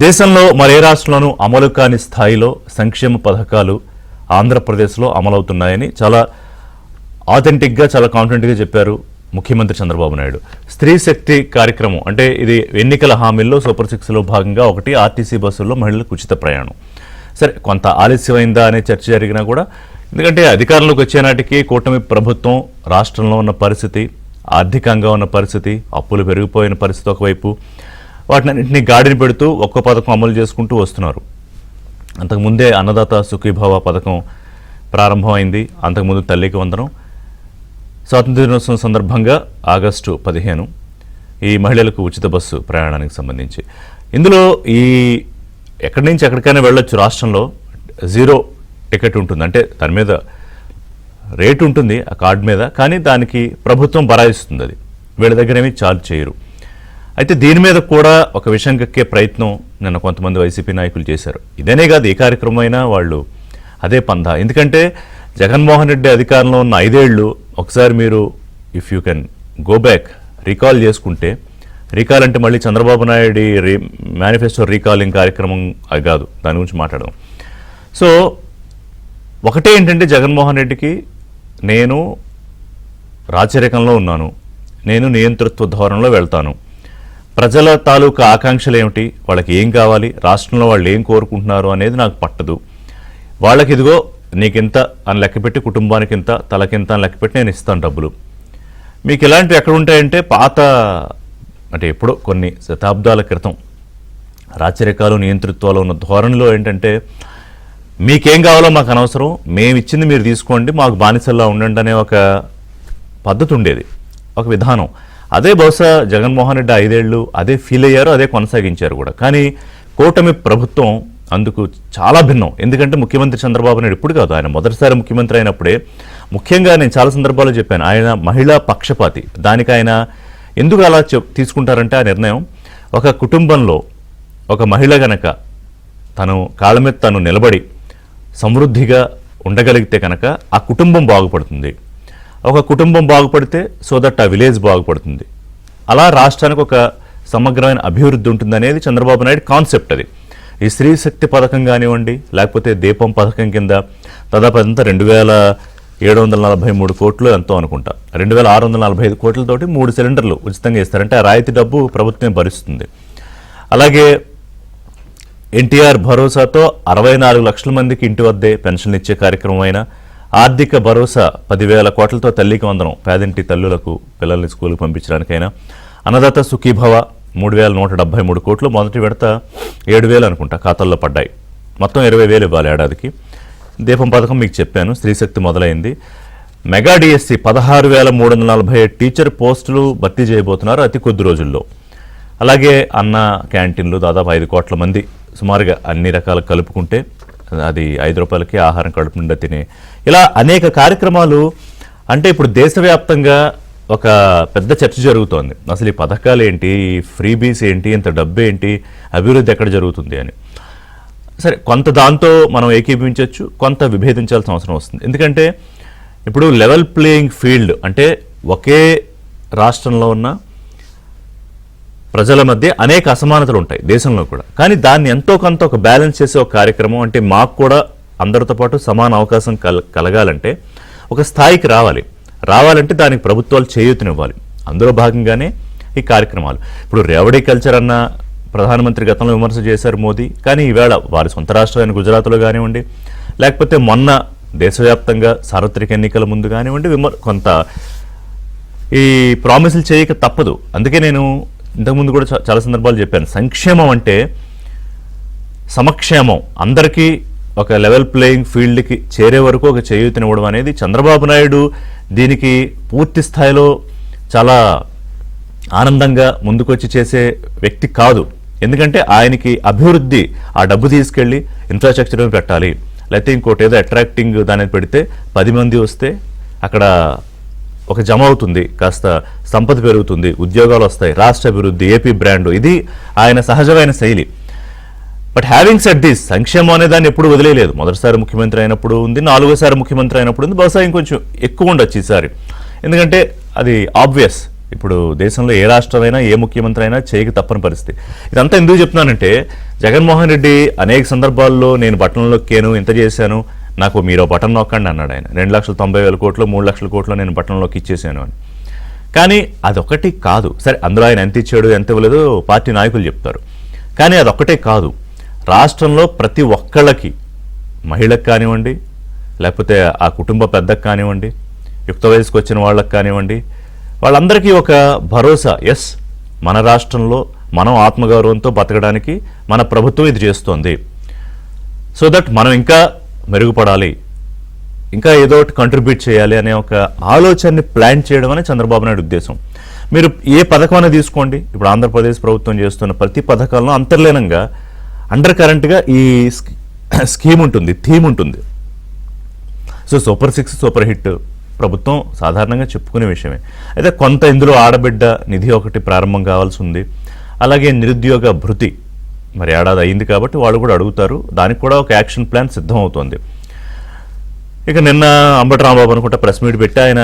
దేశంలో మరే రాష్ట్రంలోనూ అమలు కాని స్థాయిలో సంక్షేమ పథకాలు ఆంధ్రప్రదేశ్లో అమలవుతున్నాయని చాలా ఆథెంటిక్గా చాలా కాన్ఫిడెంట్గా చెప్పారు ముఖ్యమంత్రి చంద్రబాబు నాయుడు. స్త్రీ శక్తి కార్యక్రమం అంటే ఇది ఎన్నికల హామీల్లో సూపర్ 6లో భాగంగా ఒకటి ఆర్టీసీ బస్సుల్లో మహిళలకు ఉచిత ప్రయాణం. సరే కొంత ఆలస్యమైందా అనే చర్చ జరిగినా కూడా, ఎందుకంటే అధికారంలోకి వచ్చే నాటికి కూటమి ప్రభుత్వం రాష్ట్రంలో ఉన్న పరిస్థితి, ఆర్థికంగా ఉన్న పరిస్థితి, అప్పులు పెరిగిపోయిన పరిస్థితి ఒకవైపు, వాటినన్నింటినీ గాడిని పెడుతూ ఒక్కో పథకం అమలు చేసుకుంటూ వస్తున్నారు. అంతకుముందే అన్నదాత సుఖీభవ పథకం ప్రారంభమైంది. అంతకుముందు తల్లికి వందనం. స్వాతంత్ర దినోత్సవం సందర్భంగా ఆగస్టు 15 ఈ మహిళలకు ఉచిత బస్సు ప్రయాణానికి సంబంధించి. ఇందులో ఈ ఎక్కడి నుంచి ఎక్కడికైనా వెళ్ళొచ్చు, రాష్ట్రంలో జీరో టికెట్ ఉంటుంది, అంటే దాని మీద రేటు ఉంటుంది ఆ కార్డు మీద, కానీ దానికి ప్రభుత్వం బరాయిస్తుంది, అది వీళ్ళ దగ్గర ఏమీ ఛార్జ్ చేయరు. అయితే దీని మీద కూడా ఒక విషయం కక్కే ప్రయత్నం నిన్న కొంతమంది వైసీపీ నాయకులు చేశారు. ఇదేనే కాదు, ఏ కార్యక్రమం అయినా వాళ్ళు అదే పందా. ఎందుకంటే జగన్మోహన్ రెడ్డి అధికారంలో ఉన్న 5 ఏళ్ళు ఒకసారి మీరు if you can go back recall చేసుకుంటే, రీకాల్ అంటే మళ్ళీ చంద్రబాబు నాయుడు మేనిఫెస్టో రీకాలింగ్ కార్యక్రమం అది కాదు, దాని గురించి మాట్లాడదాం. సో ఒకటే ఏంటంటే, జగన్మోహన్ రెడ్డికి నేను రాచరికంలో ఉన్నాను, నేను నియంతృత్వ ధోరణిలో వెళ్తాను, ప్రజల తాలూకా ఆకాంక్షలు ఏమిటి, వాళ్ళకి ఏం కావాలి, రాష్ట్రంలో వాళ్ళు ఏం కోరుకుంటున్నారు అనేది నాకు పట్టదు, వాళ్ళకి ఇదిగో నీకింత అని లెక్కపెట్టి, కుటుంబానికి ఇంత, తలకింత అని లెక్కపెట్టి నేను ఇస్తాను డబ్బులు. మీకు ఇలాంటివి ఎక్కడ ఉంటాయంటే, పాత అంటే ఎప్పుడో కొన్ని శతాబ్దాల క్రితం రాచరికాలు నియంతృత్వాలు ఉన్న ధోరణిలో ఏంటంటే, మీకేం కావాలో మాకు అనవసరం, మేము ఇచ్చింది మీరు తీసుకోండి, మాకు బానిసల్లా ఉండండి అనే ఒక పద్ధతి ఉండేది, ఒక విధానం. అదే బహుశా జగన్మోహన్ రెడ్డి 5 ఏళ్ళు అదే ఫీల్ అయ్యారు, అదే కొనసాగించారు కూడా. కానీ కూటమి ప్రభుత్వం అందుకు చాలా భిన్నం. ఎందుకంటే ముఖ్యమంత్రి చంద్రబాబు నాయుడు ఇప్పుడు కాదు, ఆయన మొదటిసారి ముఖ్యమంత్రి అయినప్పుడే, ముఖ్యంగా నేను చాలా సందర్భాల్లో చెప్పాను, ఆయన మహిళా పక్షపాతి. దానికి ఆయన ఎందుకు అలా తీసుకుంటారంటే, ఆ నిర్ణయం, ఒక కుటుంబంలో ఒక మహిళ గనక తను కాళ్ళ మీద తను నిలబడి సమృద్ధిగా ఉండగలిగితే కనుక ఆ కుటుంబం బాగుపడుతుంది. ఒక కుటుంబం బాగుపడితే సో దట్ ఆ విలేజ్ బాగుపడుతుంది. అలా రాష్ట్రానికి ఒక సమగ్రమైన అభివృద్ధి ఉంటుంది అనేది చంద్రబాబు నాయుడు కాన్సెప్ట్. అది ఈ స్త్రీ శక్తి పథకం కానివ్వండి, లేకపోతే దీపం పథకం కింద దాదాపు అంతా 2743 కోట్లు ఎంతో అనుకుంటా, 2645 కోట్లతోటి 3 సిలిండర్లు ఉచితంగా ఇస్తారంటే ఆ రాయితీ డబ్బు ప్రభుత్వం భరిస్తుంది. అలాగే ఎన్టీఆర్ భరోసాతో 64 లక్షల మందికి ఇంటి వద్దే పెన్షన్లు ఇచ్చే కార్యక్రమం అయినా, ఆర్థిక భరోసా 10,000 కోట్లతో తల్లికి వందనం పేదింటి తల్లులకు పిల్లల్ని స్కూల్కి పంపించడానికైనా, అన్నదాత సుఖీభవ 3,173 కోట్లు, మొదటి విడత 7,000 అనుకుంటా ఖాతాల్లో పడ్డాయి, మొత్తం 20,000 ఇవ్వాలి ఏడాదికి. దీపం పథకం మీకు చెప్పాను, స్త్రీశక్తి మొదలైంది. మెగా డిఎస్సి 16,347 టీచర్ పోస్టులు భర్తీ చేయబోతున్నారు అతి కొద్ది రోజుల్లో. అలాగే అన్న క్యాంటీన్లు దాదాపు 5 కోట్ల మంది సుమారుగా అన్ని రకాలు కలుపుకుంటే అది 5 రూపాయలకి ఆహారం కడుపు నిండా తినే, ఇలా అనేక కార్యక్రమాలు. అంటే ఇప్పుడు దేశవ్యాప్తంగా ఒక పెద్ద చర్చ జరుగుతోంది, అసలు ఈ పథకాలు ఏంటి, ఫ్రీబీస్ ఏంటి, ఇంత డబ్బు ఏంటి, అభివృద్ధి ఎక్కడ జరుగుతుంది అని. సరే, కొంత దాంతో మనం ఏకీభవించవచ్చు, కొంత విభేదించాల్సిన అవసరం వస్తుంది. ఎందుకంటే ఇప్పుడు లెవెల్ ప్లేయింగ్ ఫీల్డ్ అంటే ఒకే రాష్ట్రంలో ఉన్న ప్రజల మధ్య అనేక అసమానతలు ఉంటాయి దేశంలో కూడా, కానీ దాన్ని ఎంతో కొంత ఒక బ్యాలెన్స్ చేసే ఒక కార్యక్రమం. అంటే మాకు కూడా అందరితో పాటు సమాన అవకాశం కలగాలంటే ఒక స్థాయికి రావాలంటే దానికి ప్రభుత్వాలు చేయూతనివ్వాలి. అందులో భాగంగానే ఈ కార్యక్రమాలు. ఇప్పుడు రేవడీ కల్చర్ అన్న ప్రధానమంత్రి గతంలో విమర్శ చేశారు మోదీ, కానీ ఈవేళ వారి సొంత రాష్ట్రమైన గుజరాత్లో కానివ్వండి, లేకపోతే మొన్న దేశవ్యాప్తంగా సార్వత్రిక ఎన్నికల ముందు కానివ్వండి, కొంత ఈ ప్రామిసులు చేయక తప్పదు. అందుకే నేను ఇంతకుముందు కూడా చాలా సందర్భాలు చెప్పాను, సంక్షేమం అంటే సమక్షేమం, అందరికీ ఒక లెవెల్ ప్లేయింగ్ ఫీల్డ్కి చేరే వరకు ఒక చేయూతనివ్వడం అనేది చంద్రబాబు నాయుడు దీనికి పూర్తి స్థాయిలో చాలా ఆనందంగా ముందుకొచ్చి చేసే వ్యక్తి కాదు. ఎందుకంటే ఆయనకి అభివృద్ధి, ఆ డబ్బు తీసుకెళ్ళి ఇన్ఫ్రాస్ట్రక్చర్ పెట్టాలి, లేకపోతే ఇంకోటి ఏదో అట్రాక్టింగ్ దాని పెడితే 10 మంది వస్తే అక్కడ ఒక జమ అవుతుంది, కాస్త సంపద పెరుగుతుంది, ఉద్యోగాలు వస్తాయి, రాష్ట్ర అభివృద్ధి, ఏపీ బ్రాండ్, ఇది ఆయన సహజమైన శైలి. బట్ హ్యావింగ్ సెడ్ దిస్, సంక్షేమం అనే దాన్ని ఎప్పుడు వదిలేదు. మొదటిసారి ముఖ్యమంత్రి అయినప్పుడు ఉంది, 4వసారి ముఖ్యమంత్రి అయినప్పుడు ఉంది, బహుశా ఇంకొంచెం ఎక్కువ ఉండొచ్చు ఈసారి. ఎందుకంటే అది ఆబ్వియస్, ఇప్పుడు దేశంలో ఏ రాష్ట్రమైనా ఏ ముఖ్యమంత్రి అయినా చేయక తప్పని పరిస్థితి. ఇదంతా ఎందుకు చెప్తున్నానంటే, జగన్మోహన్ రెడ్డి అనేక సందర్భాల్లో నేను బటన్ నొక్కాను, ఇంత చేశాను, నాకు మీరు బటన్ నొక్కండి అన్నాడు ఆయన. 2,90,000 కోట్లు 3,00,000 కోట్లు నేను బటన్ నొక్కి ఇచ్చేసాను అని. కానీ అదొకటి కాదు. సరే, అందులో ఆయన ఎంత ఇచ్చాడు ఎంత ఇవ్వలేదో పార్టీ నాయకులు చెప్తారు. కానీ అదొక్కటే కాదు. రాష్ట్రంలో ప్రతి ఒక్కళ్ళకి, మహిళకు కానివ్వండి, లేకపోతే ఆ కుటుంబ పెద్దకు కానివ్వండి, యుక్త వయసుకు వచ్చిన వాళ్ళకి కానివ్వండి, వాళ్ళందరికీ ఒక భరోసా, ఎస్ మన రాష్ట్రంలో మనం ఆత్మగౌరవంతో బతకడానికి మన ప్రభుత్వం ఇది చేస్తోంది. సో దట్ మనం ఇంకా మెరుగుపడాలి, ఇంకా ఏదో ఒకటి కంట్రిబ్యూట్ చేయాలి అనే ఒక ఆలోచనని ప్లాన్ చేయడం అనే చంద్రబాబు నాయుడు ఉద్దేశం. మీరు ఏ పథకమైనా తీసుకోండి, ఇప్పుడు ఆంధ్రప్రదేశ్ ప్రభుత్వం చేస్తున్న ప్రతి పథకాలను అంతర్లీనంగా అండర్ కరెంట్గా ఈ స్కీమ్ ఉంటుంది, థీమ్ ఉంటుంది. సో సూపర్ 6 సూపర్ హిట్ ప్రభుత్వం సాధారణంగా చెప్పుకునే విషయమే. అయితే కొంత ఇందులో ఆడబిడ్డ నిధి ఒకటి ప్రారంభం కావాల్సి ఉంది. అలాగే నిరుద్యోగ భృతి మరి ఏడాది అయింది కాబట్టి వాళ్ళు కూడా అడుగుతారు, దానికి కూడా ఒక యాక్షన్ ప్లాన్ సిద్ధం అవుతోంది. ఇక నిన్న అంబటి రాంబాబు అనుకుంటా ప్రెస్ మీట్ పెట్టి ఆయన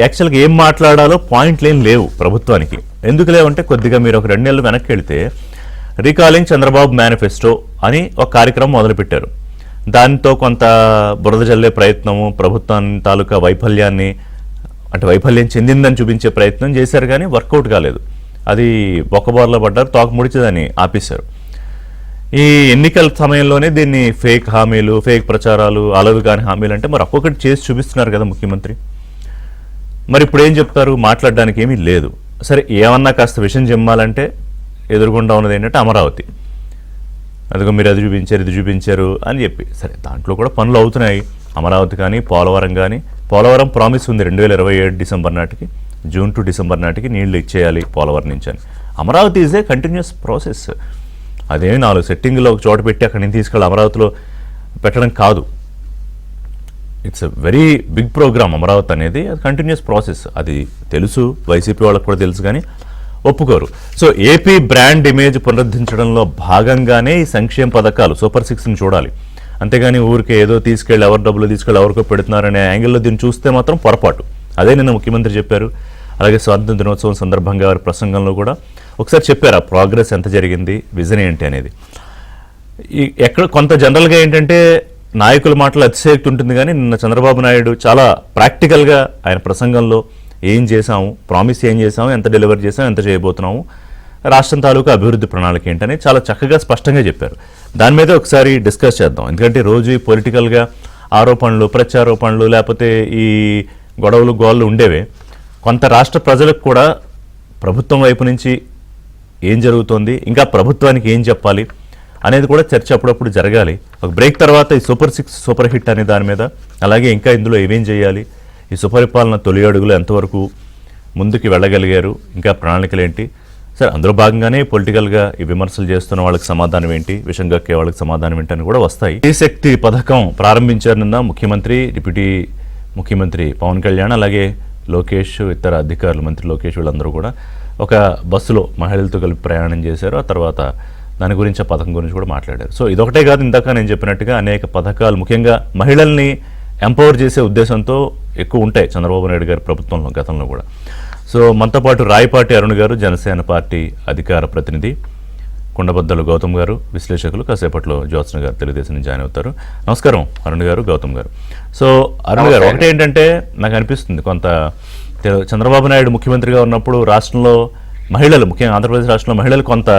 యాక్చువల్గా ఏం మాట్లాడాలో పాయింట్లు ఏం లేవు ప్రభుత్వానికి. ఎందుకు లేవంటే, కొద్దిగా మీరు ఒక 2 నెలలు వెనక్కి వెళితే రీకాలింగ్ చంద్రబాబు మేనిఫెస్టో అని ఒక కార్యక్రమం మొదలుపెట్టారు. దాంతో కొంత బురద జల్లే ప్రయత్నము, ప్రభుత్వం తాలూకా వైఫల్యాన్ని, అంటే వైఫల్యం చెందిందని చూపించే ప్రయత్నం చేశారు, కానీ వర్కౌట్ కాలేదు. అది బొక్కబోర్లో పడ్డారు, తోక ముడిచేదని ఆపేశారు. ఈ ఎన్నికల సమయంలోనే దీన్ని ఫేక్ హామీలు, ఫేక్ ప్రచారాలు, అలవి కాని హామీలు అంటే మరి ఒక్కొక్కటి చేసి చూపిస్తున్నారు కదా ముఖ్యమంత్రి. మరి ఇప్పుడు ఏం చెప్తారు? మాట్లాడడానికి ఏమీ లేదు. సరే, ఏమన్నా కాస్త విషయం చెప్పాలంటే ఎదురుగుండా ఉన్నది ఏంటంటే అమరావతి. అదిగో మీరు అది చూపించారు, ఇది చూపించారు అని చెప్పి, సరే దాంట్లో కూడా పనులు అవుతున్నాయి. అమరావతి కానీ, పోలవరం కానీ. పోలవరం ప్రామిస్ ఉంది 2027 డిసెంబర్ నాటికి, జూన్ టు డిసెంబర్ నాటికి నీళ్లు ఇచ్చేయాలి పోలవరం నుంచి అని. Amaravati is a continuous process. అదేమి 4 సెట్టింగ్లో ఒక చోట పెట్టి అక్కడి నుంచి తీసుకెళ్ళి అమరావతిలో పెట్టడం కాదు. It's a very big program Amaravati అనేది. అది కంటిన్యూస్ ప్రాసెస్, అది తెలుసు, వైసీపీ వాళ్ళకి కూడా తెలుసు, కానీ ఒప్పుకోరు. సో ఏపీ బ్రాండ్ ఇమేజ్ పునరుద్ధరించడంలో భాగంగానే ఈ సంక్షేమ పథకాలు సూపర్ 6ని చూడాలి. అంతేగాని ఊరికే ఏదో తీసుకెళ్ళి ఎవరు డబ్బులు తీసుకెళ్ళి ఎవరికో పెడుతున్నారనే యాంగిల్లో దీన్ని చూస్తే మాత్రం పొరపాటు. అదే నిన్న ముఖ్యమంత్రి చెప్పారు. అలాగే స్వాతంత్ర దినోత్సవం సందర్భంగా వారి ప్రసంగంలో కూడా ఒకసారి చెప్పారు ఆ ప్రోగ్రెస్ ఎంత జరిగింది, విజన్ ఏంటి అనేది. ఎక్కడ కొంత జనరల్గా ఏంటంటే నాయకుల మాటలు అతిశయోక్తి ఉంటుంది, కానీ నిన్న చంద్రబాబు నాయుడు చాలా ప్రాక్టికల్గా ఆయన ప్రసంగంలో ఏం చేశాము, ప్రామిస్ ఏం చేశాము, ఎంత డెలివరీ చేసాము, ఎంత చేయబోతున్నాము, రాష్ట్రం తాలూకా అభివృద్ధి ప్రణాళిక ఏంటని చాలా చక్కగా స్పష్టంగా చెప్పారు. దాని మీద ఒకసారి డిస్కస్ చేద్దాం. ఎందుకంటే రోజు పొలిటికల్గా ఆరోపణలు, ప్రత్యారోపణలు, లేకపోతే ఈ గొడవలు గోళ్ళు ఉండేవే. కొంత రాష్ట్ర ప్రజలకు కూడా ప్రభుత్వం వైపు నుంచి ఏం జరుగుతోంది, ఇంకా ప్రభుత్వానికి ఏం చెప్పాలి అనేది కూడా చర్చ అప్పుడప్పుడు జరగాలి. ఒక బ్రేక్ తర్వాత ఈ సూపర్ 6 సూపర్ హిట్ అనే దాని మీద, అలాగే ఇంకా ఇందులో ఏమేం చేయాలి, ఈ సుపరిపాలన తొలి అడుగులు ఎంతవరకు ముందుకు వెళ్ళగలిగారు, ఇంకా ప్రణాళికలు ఏంటి, సరే అందులో భాగంగానే పొలిటికల్గా ఈ విమర్శలు చేస్తున్న వాళ్ళకి సమాధానం ఏంటి, విషం గక్కే వాళ్ళకి సమాధానం ఏంటి అని కూడా వస్తాయి. ఈ శక్తి పథకం ప్రారంభించారు నిన్న ముఖ్యమంత్రి, డిప్యూటీ ముఖ్యమంత్రి పవన్ కళ్యాణ్, అలాగే లోకేష్, ఇతర అధికారులు, మంత్రి లోకేష్, వీళ్ళందరూ కూడా ఒక బస్సులో మహిళలతో కలిపి ప్రయాణం చేశారు. ఆ తర్వాత దాని గురించి, ఆ పథకం గురించి కూడా మాట్లాడారు. సో ఇదొకటే కాదు, ఇందాక నేను చెప్పినట్టుగా అనేక పథకాలు, ముఖ్యంగా మహిళల్ని ఎంపవర్ చేసే ఉద్దేశంతో ఎక్కువ ఉంటాయి చంద్రబాబు నాయుడు గారి ప్రభుత్వంలో, గతంలో కూడా. సో మనతో పాటు రాయపాటి అరుణ్ గారు, జనసేన పార్టీ అధికార ప్రతినిధి, కుండబద్దలు గౌతమ్ గారు, విశ్లేషకులు, కాసేపట్లో జ్యోత్స్న గారు తెలుగుదేశం నుంచి జాయిన్ అవుతారు. నమస్కారం అరుణ్ గారు, గౌతమ్ గారు. సో అరుణ్ గారు, ఒకటి ఏంటంటే నాకు అనిపిస్తుంది, కొంత చంద్రబాబు నాయుడు ముఖ్యమంత్రిగా ఉన్నప్పుడు రాష్ట్రంలో మహిళలు, ముఖ్యంగా ఆంధ్రప్రదేశ్ రాష్ట్రంలో మహిళలు కొంత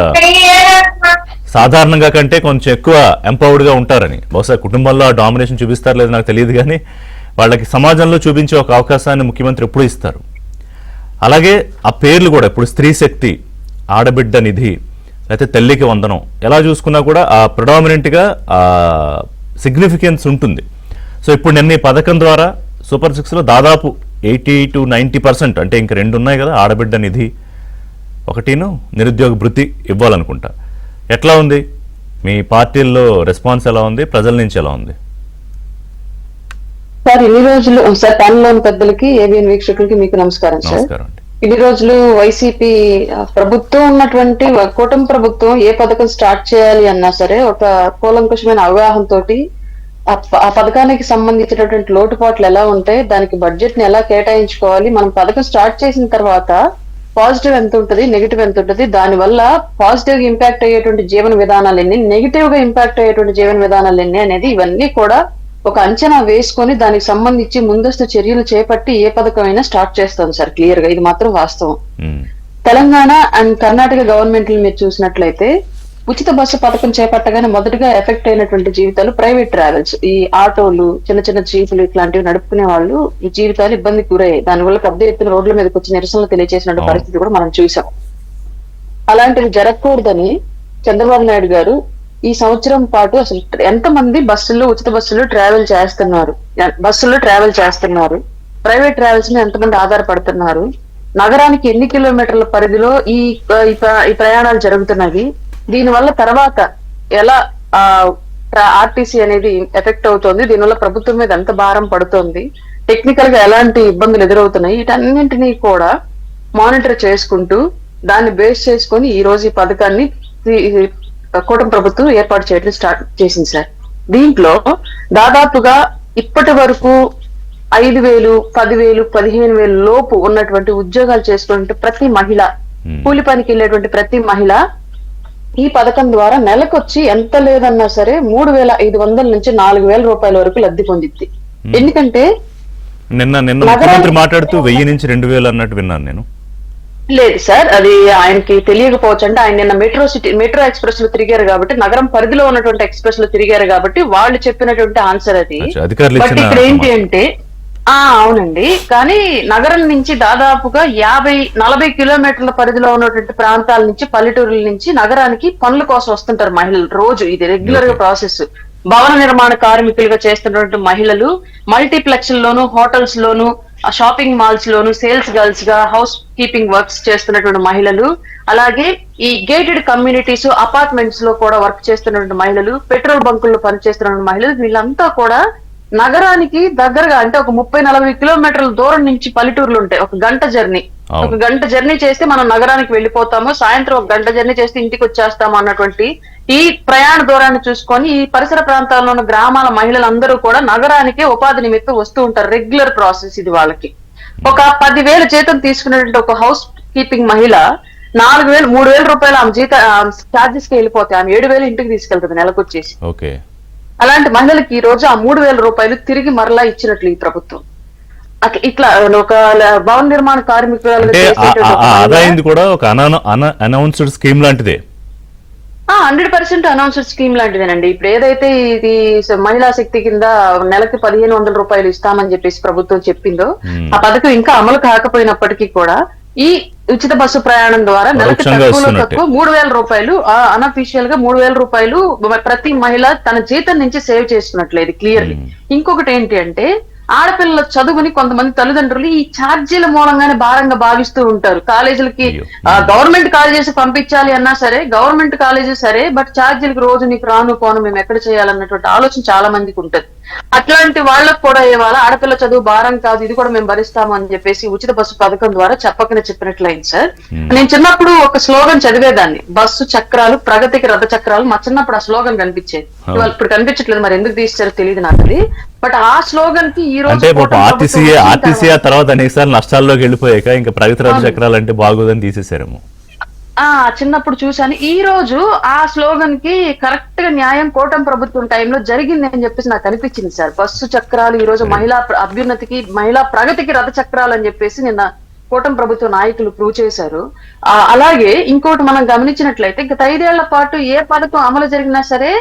సాధారణంగా కంటే కొంచెం ఎక్కువ ఎంపవర్డ్గా ఉంటారని, బహుశా కుటుంబంలో ఆ డామినేషన్ చూపిస్తారు లేదు నాకు తెలియదు, కానీ వాళ్ళకి సమాజంలో చూపించే ఒక అవకాశాన్ని ముఖ్యమంత్రి ఎప్పుడు ఇస్తారు. అలాగే ఆ పేర్లు కూడా ఇప్పుడు స్త్రీ శక్తి, ఆడబిడ్డ నిధి, లేకపోతే తల్లికి వందనం, ఎలా చూసుకున్నా కూడా ఆ ప్రిడామినెంట్గా ఆ సిగ్నిఫికెన్స్ ఉంటుంది. సో ఇప్పుడు నిన్న ఈ పథకం ద్వారా సూపర్ 6లో దాదాపు 80 to 90%, అంటే ఇంక 2 ఉన్నాయి కదా, ఆడబిడ్డ నిధి ఒకటిను నిరుద్యోగ భృతి ఇవ్వాలనుకుంటా. ఎట్లా ఉంది మీ పార్టీల్లో రెస్పాన్స్, ఎలా ఉంది ప్రజల నుంచి, ఎలా ఉంది? సార్ ఇన్ని రోజులు సార్ ప్యానెల్లోని పెద్దలకి, ఏబిఎన్ వీక్షకులకి మీకు నమస్కారం సార్. నమస్కారం అండి. ఇన్ని రోజులు వైసీపీ ప్రభుత్వం ఉన్నటువంటి కూటమి ప్రభుత్వం ఏ పథకం స్టార్ట్ చేయాలి అన్నా సరే ఒక కూలంకుషమైన అవగాహనతో ఆ పథకానికి సంబంధించినటువంటి లోటుపాట్లు ఎలా ఉంటాయి, దానికి బడ్జెట్ ని ఎలా కేటాయించుకోవాలి, మనం పథకం స్టార్ట్ చేసిన తర్వాత పాజిటివ్ ఎంత ఉంటుంది, నెగిటివ్ ఎంత ఉంటుంది, దాని వల్ల పాజిటివ్ గా ఇంపాక్ట్ అయ్యేటువంటి జీవన విధానాలు ఎన్ని, నెగిటివ్ గా ఇంపాక్ట్ అయ్యేటువంటి జీవన విధానాలు ఎన్ని అనేది ఇవన్నీ కూడా ఒక అంచనా వేసుకొని దానికి సంబంధించి ముందస్తు చర్యలు చేపట్టి ఏ పథకమైనా స్టార్ట్ చేస్తుంది సార్. క్లియర్ గా ఇది మాత్రం వాస్తవం. తెలంగాణ అండ్ కర్ణాటక గవర్నమెంట్లు మీరు చూసినట్లయితే ఉచిత బస్సు పథకం చేపట్టగానే మొదటగా ఎఫెక్ట్ అయినటువంటి జీవితాలు ప్రైవేట్ ట్రావెల్స్, ఈ ఆటోలు, చిన్న చిన్న జీపులు ఇట్లాంటివి నడుపుకునే వాళ్ళు ఈ జీవితాలు ఇబ్బందికి గురయ్యాయి. దానివల్ల పెద్ద ఎత్తున రోడ్ల మీదకి వచ్చి నిరసనలు తెలియజేసిన పరిస్థితి కూడా మనం చూసాం. అలాంటివి జరగకూడదని చంద్రబాబు నాయుడు గారు ఈ సంవత్సరం పాటు అసలు ఎంతమంది ఉచిత బస్సులు ట్రావెల్ చేస్తున్నారు, ప్రైవేట్ ట్రావెల్స్ మీద ఎంతమంది ఆధారపడుతున్నారు, నగరానికి ఎన్ని కిలోమీటర్ల పరిధిలో ఈ ప్రయాణాలు జరుగుతున్నవి, దీని వల్ల తర్వాత ఎలా ఆర్టీసీ అనేది ఎఫెక్ట్ అవుతోంది, దీనివల్ల ప్రభుత్వం మీద ఎంత భారం పడుతోంది, టెక్నికల్ గా ఎలాంటి ఇబ్బందులు ఎదురవుతున్నాయి, వీటన్నింటినీ కూడా మానిటర్ చేసుకుంటూ దాన్ని బేస్ చేసుకొని ఈ రోజు ఈ పథకాన్ని కూటమి ప్రభుత్వం ఏర్పాటు చేయడం స్టార్ట్ చేసింది సార్. దీంట్లో దాదాపుగా ఇప్పటి వరకు 5,000, 10,000, 15,000 లోపు ఉన్నటువంటి ఉద్యోగాలు చేసుకునే ప్రతి మహిళ, కూలి పనికి వెళ్ళేటువంటి ప్రతి మహిళ ఈ పథకం ద్వారా నెలకొచ్చి ఎంత లేదన్నా సరే 3,500 నుంచి 4,000 రూపాయల వరకు లబ్ధి పొందిద్ది. ఎందుకంటే నిన్న ముఖ్యమంత్రి మాట్లాడుతూ 1000 నుంచి 2,000 అన్నట్టు విన్నాను నేను. లేదు సార్, అది ఆయనకి తెలియకపోవచ్చు. అంటే ఆయన నిన్న మెట్రో ఎక్స్ప్రెస్ లో తిరిగారు కాబట్టి, నగరం పరిధిలో ఉన్నటువంటి ఎక్స్ప్రెస్ లో తిరిగారు కాబట్టి వాళ్ళు చెప్పినటువంటి ఆన్సర్ అది. బట్ ఇక్కడ ఏంటి అంటే అవునండి, కానీ నగరం నుంచి దాదాపుగా 50-40 కిలోమీటర్ల పరిధిలో ఉన్నటువంటి ప్రాంతాల నుంచి, పల్లెటూరుల నుంచి నగరానికి పనుల కోసం వస్తుంటారు మహిళలు రోజు. ఇది రెగ్యులర్ గా ప్రాసెస్. భవన నిర్మాణ కార్మికులుగా చేస్తున్నటువంటి మహిళలు మల్టీప్లెక్స్ లోను, హోటల్స్ లోను, షాపింగ్ మాల్స్ లోను సేల్స్ గర్ల్స్ గా హౌస్ కీపింగ్ వర్క్స్ చేస్తున్నటువంటి మహిళలు, అలాగే ఈ గేటెడ్ కమ్యూనిటీస్ అపార్ట్మెంట్స్ లో కూడా వర్క్ చేస్తున్నటువంటి మహిళలు, పెట్రోల్ బంకుల్లో పనిచేస్తున్న మహిళలు, వీళ్ళంతా కూడా నగరానికి దగ్గరగా అంటే ఒక 30-40 కిలోమీటర్ల దూరం నుంచి పల్లెటూర్లు ఉంటాయి. ఒక గంట జర్నీ చేస్తే మనం నగరానికి వెళ్ళిపోతాము, సాయంత్రం ఒక గంట జర్నీ చేస్తే ఇంటికి వచ్చేస్తాము అన్నటువంటి ఈ ప్రయాణ దూరాన్ని చూసుకొని ఈ పరిసర ప్రాంతాల్లో ఉన్న గ్రామాల మహిళలందరూ కూడా నగరానికి ఉపాధి నిమిత్తం వస్తూ ఉంటారు. రెగ్యులర్ ప్రాసెస్ ఇది వాళ్ళకి. ఒక 10,000 జీతం తీసుకునేటువంటి ఒక హౌస్ కీపింగ్ మహిళ 4,000, 3,000 రూపాయలు ఆమె ఛార్జెస్ కి వెళ్ళిపోతాయి. ఆమె 7,000 ఇంటికి తీసుకెళ్తుంది నెలకొచ్చేసి. అలాంటి మహిళలకి ఈ రోజు ఆ 3,000 రూపాయలు తిరిగి మరలా ఇచ్చినట్లు ఈ ప్రభుత్వం. ఇట్లా ఒక భవన నిర్మాణ కార్మికులు కూడా ఒక అనౌన్స్డ్ స్కీమ్ లాంటిదే. 100% అనౌన్స్డ్ స్కీమ్ లాంటిదేనండి. ఇప్పుడు ఏదైతే ఇది మహిళా శక్తి కింద నెలకి 1,500 రూపాయలు ఇస్తామని చెప్పేసి ప్రభుత్వం చెప్పిందో, ఆ పథకం ఇంకా అమలు కాకపోయినప్పటికీ కూడా ఈ ఉచిత బస్సు ప్రయాణం ద్వారా నెలకి తక్కువ 3,000 రూపాయలు, అన్అఫీషియల్ గా 3,000 రూపాయలు ప్రతి మహిళ తన జీతం నుంచి సేవ్ చేస్తున్నట్లేదు క్లియర్లీ. ఇంకొకటి ఏంటి అంటే, ఆడపిల్లల చదువుని కొంతమంది తల్లిదండ్రులు ఈ ఛార్జీల మూలంగానే భారంగా భావిస్తూ ఉంటారు. కాలేజీలకి గవర్నమెంట్ కాలేజెస్ పంపించాలి అన్నా సరే, గవర్నమెంట్ కాలేజెస్ సరే, బట్ ఛార్జీలకు రోజు నీకు రాను పోను మేము ఎక్కడ చేయాలన్నటువంటి ఆలోచన చాలా మందికి ఉంటుంది. అట్లాంటి వాళ్ళకు కూడా ఇవాళ ఆడపిల్ల చదువు భారం కాదు, ఇది కూడా మేము భరిస్తాము అని చెప్పేసి ఉచిత బస్సు పథకం ద్వారా చెప్పినట్లయింది సార్. నేను చిన్నప్పుడు ఒక స్లోగన్ చదివేదాన్ని, బస్సు చక్రాలు ప్రగతికి రథ చక్రాలు. మా చిన్నప్పుడు ఆ స్లోగన్ కనిపించేది. ఇవాళ ఇప్పుడు కనిపించట్లేదు, మరి ఎందుకు తీసారో తెలియదు నాకు అది. బట్ ఆ స్లోగన్ కి ఈ రోజు ఆర్టీసీ తర్వాత అనేకసార్లు నష్టాల్లోకి వెళ్ళిపోయాక ఇంకా ప్రగతి రథ చక్రాలు అంటే బాగోదని తీసేసారేమో. చిన్నప్పుడు చూశాను. ఈ రోజు ఆ స్లోగన్ కి కరెక్ట్ గా న్యాయం కూటమి ప్రభుత్వం టైంలో జరిగింది అని చెప్పేసి నాకు అనిపించింది సార్. బస్సు చక్రాలు ఈ రోజు మహిళా అభ్యున్నతికి, మహిళా ప్రగతికి రథ చక్రాలు అని చెప్పేసి నిన్న కూటమి ప్రభుత్వ నాయకులు ప్రూవ్ చేశారు. అలాగే ఇంకోటి మనం గమనించినట్లయితే గత 5 ఏళ్ల పాటు ఏ పథకం అమలు జరిగినా సరే